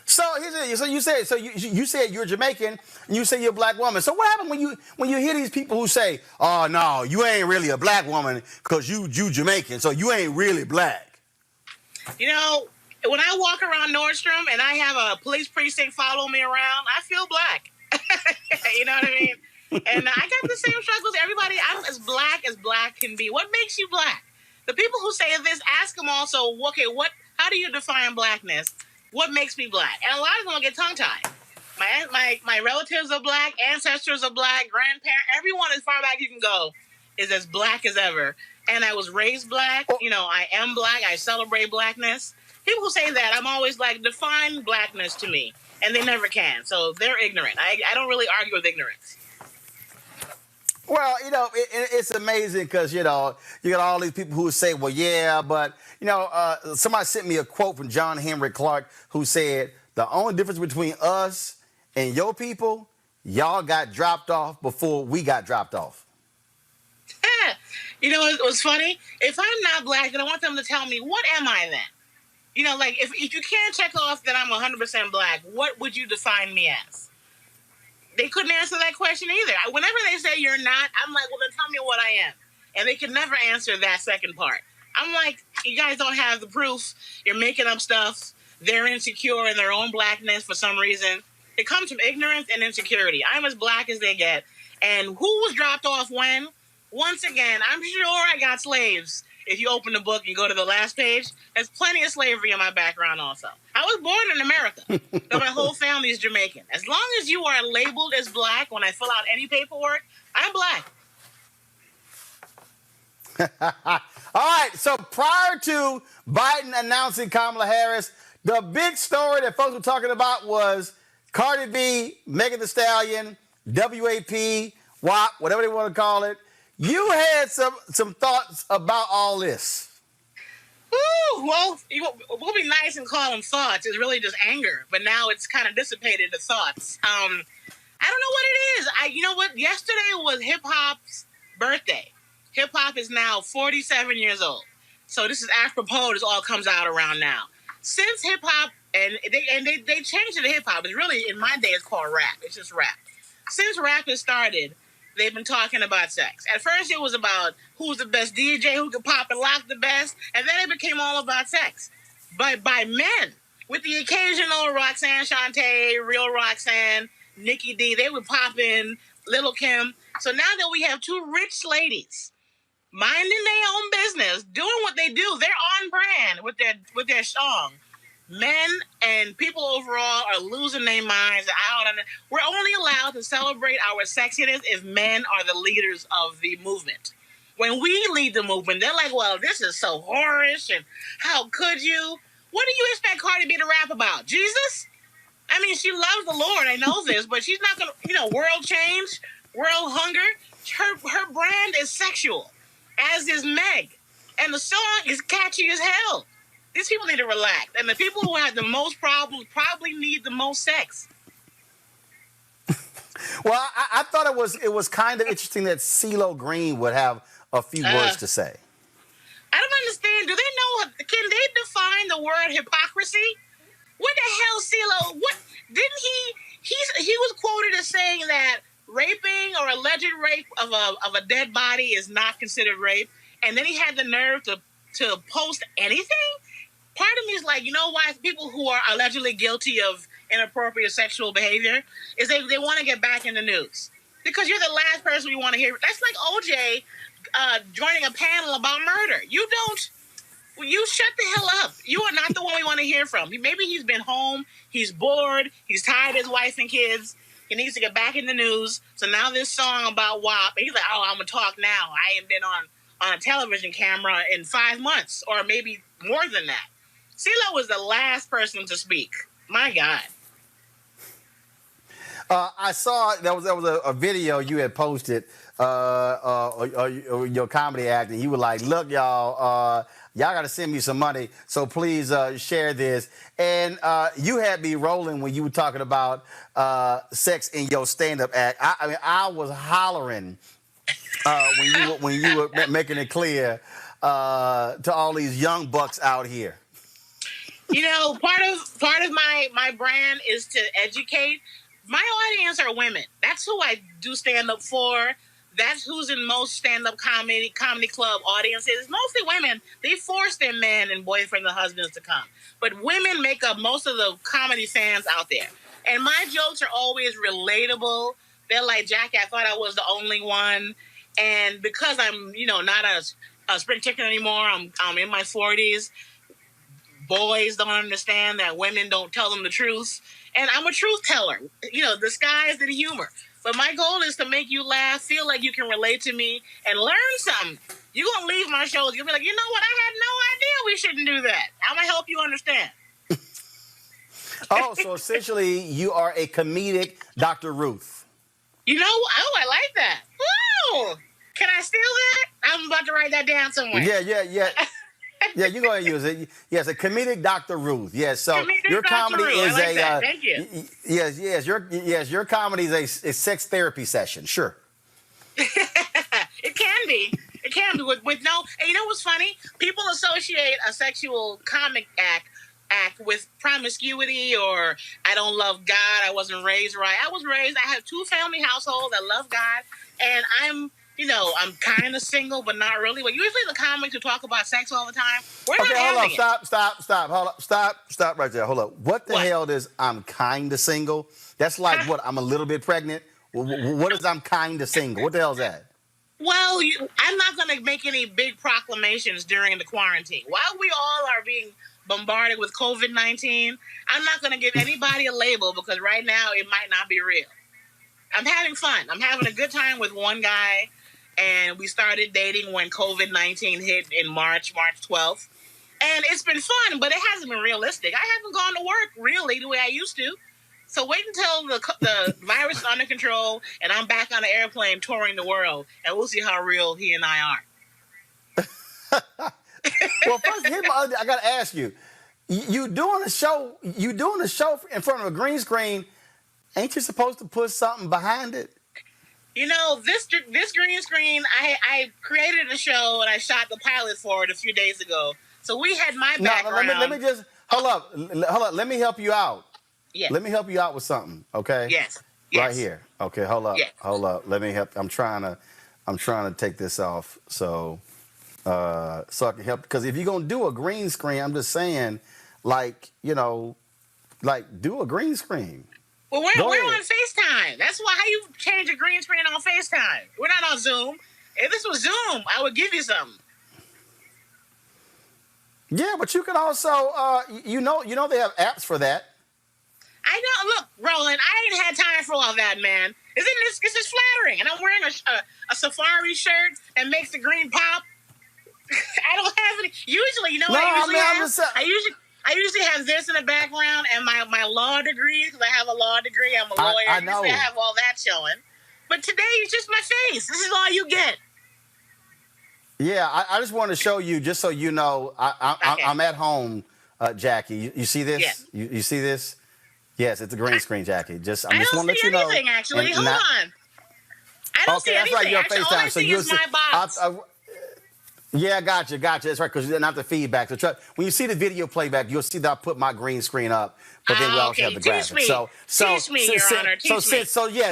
So you said you're Jamaican and you say you're a black woman. So what happened when you hear these people who say, oh, no, you ain't really a black woman because you Jamaican, so you ain't really black? When I walk around Nordstrom and I have a police precinct follow me around, I feel black. You know what I mean? And I got the same struggles as everybody. I'm as black can be. What makes you black? The people who say this, ask them also, okay, how do you define blackness? What makes me black? And a lot of them will get tongue-tied. My relatives are black, ancestors are black, grandparents, everyone as far back you can go is as black as ever. And I was raised black. I am black. I celebrate blackness. People who say that, I'm always like, define blackness to me. And they never can. So they're ignorant. I don't really argue with ignorance. Well, it's amazing because, you got all these people who say, well, yeah, but, somebody sent me a quote from John Henry Clark who said, the only difference between us and your people, y'all got dropped off before we got dropped off. It was funny? If I'm not black, then I want them to tell me, what am I then? If you can't check off that I'm 100% black, what would you define me as? They couldn't answer that question either. Whenever they say you're not, I'm like, well, then tell me what I am. And they could never answer that second part. I'm like, you guys don't have the proof. You're making up stuff. They're insecure in their own blackness for some reason. It comes from ignorance and insecurity. I'm as black as they get. And who was dropped off when? Once again, I'm sure I got slaves if you open the book and go to the last page, there's plenty of slavery in my background also. I was born in America, but my whole family is Jamaican. As long as you are labeled as black when I fill out any paperwork, I'm black. All right, so prior to Biden announcing Kamala Harris, the big story that folks were talking about was Cardi B, Megan Thee Stallion, WAP, WAP, whatever they want to call it. You had some thoughts about all this. Ooh, well, we'll be nice and call them thoughts. It's really just anger, but now it's kind of dissipated to thoughts. I don't know what it is. You know what? Yesterday was hip hop's birthday. Hip hop is now 47 years old. So this is apropos. This all comes out around now. Since hip hop, and they changed it to hip hop. It's really, in my day, it's called rap. It's just rap. Since rap has started, they've been talking about sex. At first, it was about who's the best DJ, who could pop and lock the best, and then it became all about sex. But by men, with the occasional Roxanne Shante, Real Roxanne, Nikki D, they would pop in, Little Kim. So now that we have two rich ladies minding their own business, doing what they do, they're on brand with their song. Men and people overall are losing their minds. We're only allowed to celebrate our sexiness if men are the leaders of the movement. When we lead the movement, they're like, well, this is so whorish, and how could you? What do you expect Cardi B to rap about? Jesus? I mean, she loves the Lord, I know this, but she's not going to, world change, world hunger. Her brand is sexual, as is Meg. And the song is catchy as hell. These people need to relax. And the people who have the most problems probably need the most sex. Well, I thought it was kind of interesting that CeeLo Green would have a few words to say. I don't understand. Do they know? Can they define the word hypocrisy? What the hell, CeeLo? What didn't he was quoted as saying that raping or alleged rape of a dead body is not considered rape, and then he had the nerve to post anything. Part of me is like, you know why people who are allegedly guilty of inappropriate sexual behavior is they want to get back in the news. Because you're the last person we want to hear. That's like OJ joining a panel about murder. You shut the hell up. You are not the one we want to hear from. Maybe he's been home, he's bored, he's tired of his wife and kids, he needs to get back in the news. So now this song about WAP, and he's like, oh, I'm going to talk now. I ain't been on a television camera in 5 months, or maybe more than that. CeeLo was the last person to speak. My God. I saw there was a video you had posted, your comedy act, and you were like, look, y'all got to send me some money, so please share this. And you had me rolling when you were talking about sex in your stand-up act. I mean, I was hollering when you were making it clear to all these young bucks out here. Part of my brand is to educate. My audience are women. That's who I do stand-up for. That's who's in most stand-up comedy club audiences. It's mostly women. They force their men and boyfriends and husbands to come. But women make up most of the comedy fans out there. And my jokes are always relatable. They're like, Jackie, I thought I was the only one. And because I'm, not a spring chicken anymore, I'm in my 40s. Boys don't understand that women don't tell them the truth. And I'm a truth teller. Disguised in humor. But my goal is to make you laugh, feel like you can relate to me, and learn something. You're going to leave my shows. You'll be like, you know what? I had no idea we shouldn't do that. I'm going to help you understand. Oh, so essentially you are a comedic Dr. Ruth. I like that. Ooh, can I steal that? I'm about to write that down somewhere. Yeah. Yeah, you're going to use it. Yes, a comedic Dr. Ruth. Yes, so comedic your Dr. comedy Ruth. is I like that. Thank you. Your comedy is a sex therapy session. Sure. It can be with no. And you know what's funny? People associate a sexual comic act with promiscuity or I don't love God. I wasn't raised right. I have 2-family household. I love God, and I'm kind of single, but not really. But usually the comics who talk about sex all the time, we're not having it. Stop. Hold up. Stop right there. Hold up. What the hell is I'm kind of single? That's like what? I'm a little bit pregnant? What is I'm kind of single? What the hell is that? Well, I'm not going to make any big proclamations during the quarantine. While we all are being bombarded with COVID-19, I'm not going to give anybody a label because right now it might not be real. I'm having fun. I'm having a good time with one guy, and we started dating when COVID-19 hit in March 12th. And it's been fun, but it hasn't been realistic. I haven't gone to work really the way I used to. So wait until the virus is under control and I'm back on an airplane touring the world, and we'll see how real he and I are. Well, first, I got to ask you, you doing a show in front of a green screen, ain't you supposed to put something behind it? You know, this green screen, I created a show and I shot the pilot for it a few days ago. So we had my background. No, let me just, hold up. Let me help you out. Yes. Let me help you out with something, okay? Yes. Right here. Okay, hold up. Yes. Hold up. Let me help. I'm trying to take this off so I can help, because if you're going to do a green screen, I'm just saying, like, do a green screen. Well, we're on FaceTime. That's why how you change a green screen on FaceTime. We're not on Zoom. If this was Zoom, I would give you something. Yeah, but you can also, you know they have apps for that. I know. Look, Roland, I ain't had time for all that, man. This is flattering, and I'm wearing a safari shirt that makes the green pop. I don't have any. Usually, you know what I usually have this in the background and my law degree, because I have a law degree. I'm a lawyer. I know. Usually I have all that showing. But today it's just my face. This is all you get. Yeah, I just want to show you, just so you know, I'm at home, Jackie. You see this? Yes. You see this? Yes, it's a green screen, Jackie. I just want to let I you know. don't see anything, actually. Hold on. I don't see anything. Right, you're actually, FaceTime, all I see is my box. Yeah, gotcha. That's right, because you didn't have the feedback. So when you see the video playback, you'll see that I put my green screen up, but then we also have the graphics. Teach me, Your Honor.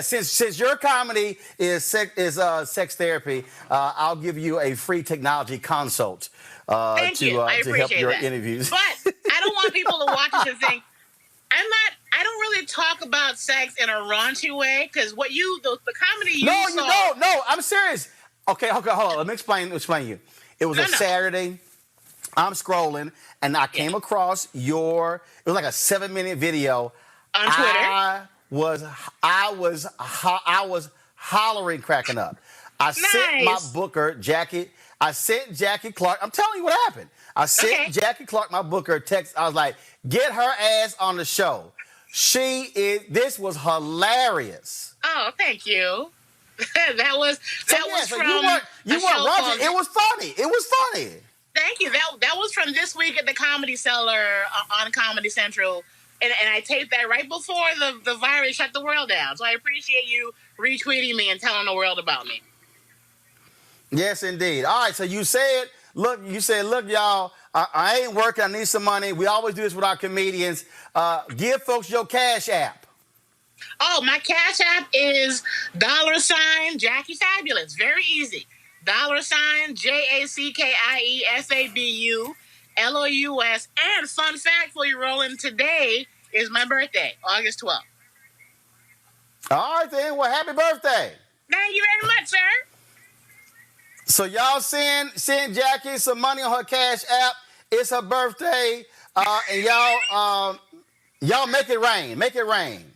Since your comedy is sex therapy, I'll give you a free technology consult to help your interviews. But I don't want people to watch this and think I don't really talk about sex in a raunchy way, because the comedy you saw. No, you don't. No, I'm serious. Okay, hold on. Let me explain you. It was a Saturday. I'm scrolling, and I came across it was like a 7-minute video. On Twitter? I was hollering, cracking up. I sent my booker, Jackie. I sent Jackie Clark. I'm telling you what happened. I sent Jackie Clark, my booker, a text. I was like, get her ass on the show. This was hilarious. Oh, thank you. that was from you weren't watching. It was funny. Thank you. That was from This Week at the Comedy Cellar on Comedy Central, and I taped that right before the virus shut the world down. So I appreciate you retweeting me and telling the world about me. Yes, indeed. All right. So you said, look, y'all, I ain't working. I need some money. We always do this with our comedians. Give folks your Cash App. Oh, my Cash App is $ Jackie Fabulous. Very easy. $ JACKIEFABULOUS. And fun fact for you, Roland, today is my birthday, August 12th. All right, then. Well, happy birthday. Thank you very much, sir. So y'all send Jackie some money on her Cash App. It's her birthday. And y'all make it rain. Make it rain.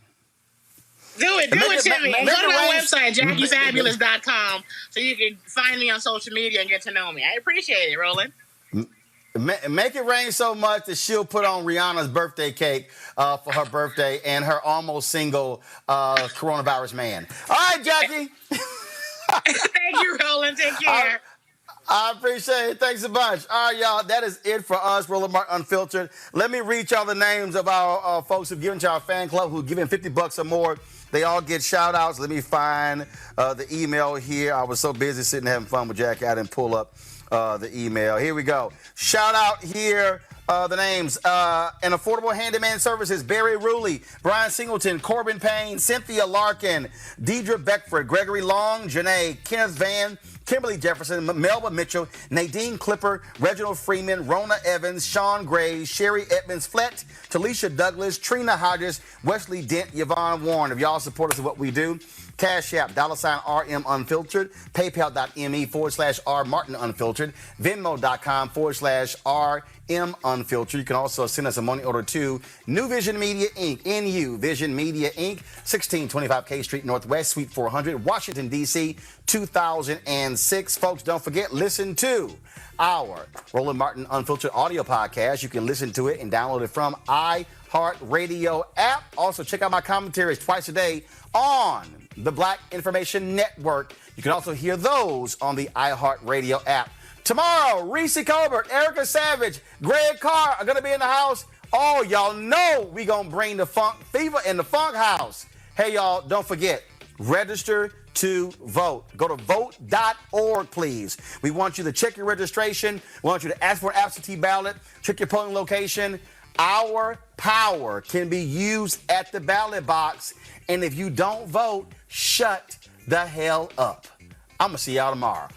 Do it, Timmy. And go to my website, JackieFabulous.com, so you can find me on social media and get to know me. I appreciate it, Roland. Make it rain so much that she'll put on Rihanna's birthday cake for her birthday and her almost single coronavirus man. All right, Jackie. Thank you, Roland. Take care. I appreciate it. Thanks a bunch. All right, y'all. That is it for us, Roland Martin Unfiltered. Let me read y'all the names of our folks who've given to our fan club, who've given $50 or more. They all get shout outs. Let me find the email here. I was so busy sitting having fun with Jackie, I didn't pull up the email. Here we go. Shout out here. The names, and Affordable Handyman Services, Barry Ruley, Brian Singleton, Corbin Payne, Cynthia Larkin, Deidre Beckford, Gregory Long, Janae, Kenneth Van, Kimberly Jefferson, Melba Mitchell, Nadine Clipper, Reginald Freeman, Rona Evans, Sean Gray, Sherry Edmonds Flett, Talisha Douglas, Trina Hodges, Wesley Dent, Yvonne Warren. If y'all support us in what we do, Cash App, $RM Unfiltered, PayPal.me/R Martin Unfiltered, Venmo.com/RM Unfiltered. You can also send us a money order to New Vision Media Inc., NU Vision Media Inc., 1625 K Street Northwest, Suite 400, Washington, D.C., 2006. Folks, don't forget, listen to our Roland Martin Unfiltered audio podcast. You can listen to it and download it from iHeartRadio app. Also, check out my commentaries twice a day on the Black Information Network. You can also hear those on the iHeartRadio app. Tomorrow, Reese Colbert, Erica Savage, Greg Carr are going to be in the house. Oh, y'all know we going to bring the funk fever in the funk house. Hey, y'all, don't forget, register to vote. Go to vote.org, please. We want you to check your registration. We want you to ask for an absentee ballot. Check your polling location. Our power can be used at the ballot box. And if you don't vote, shut the hell up. I'm going to see y'all tomorrow.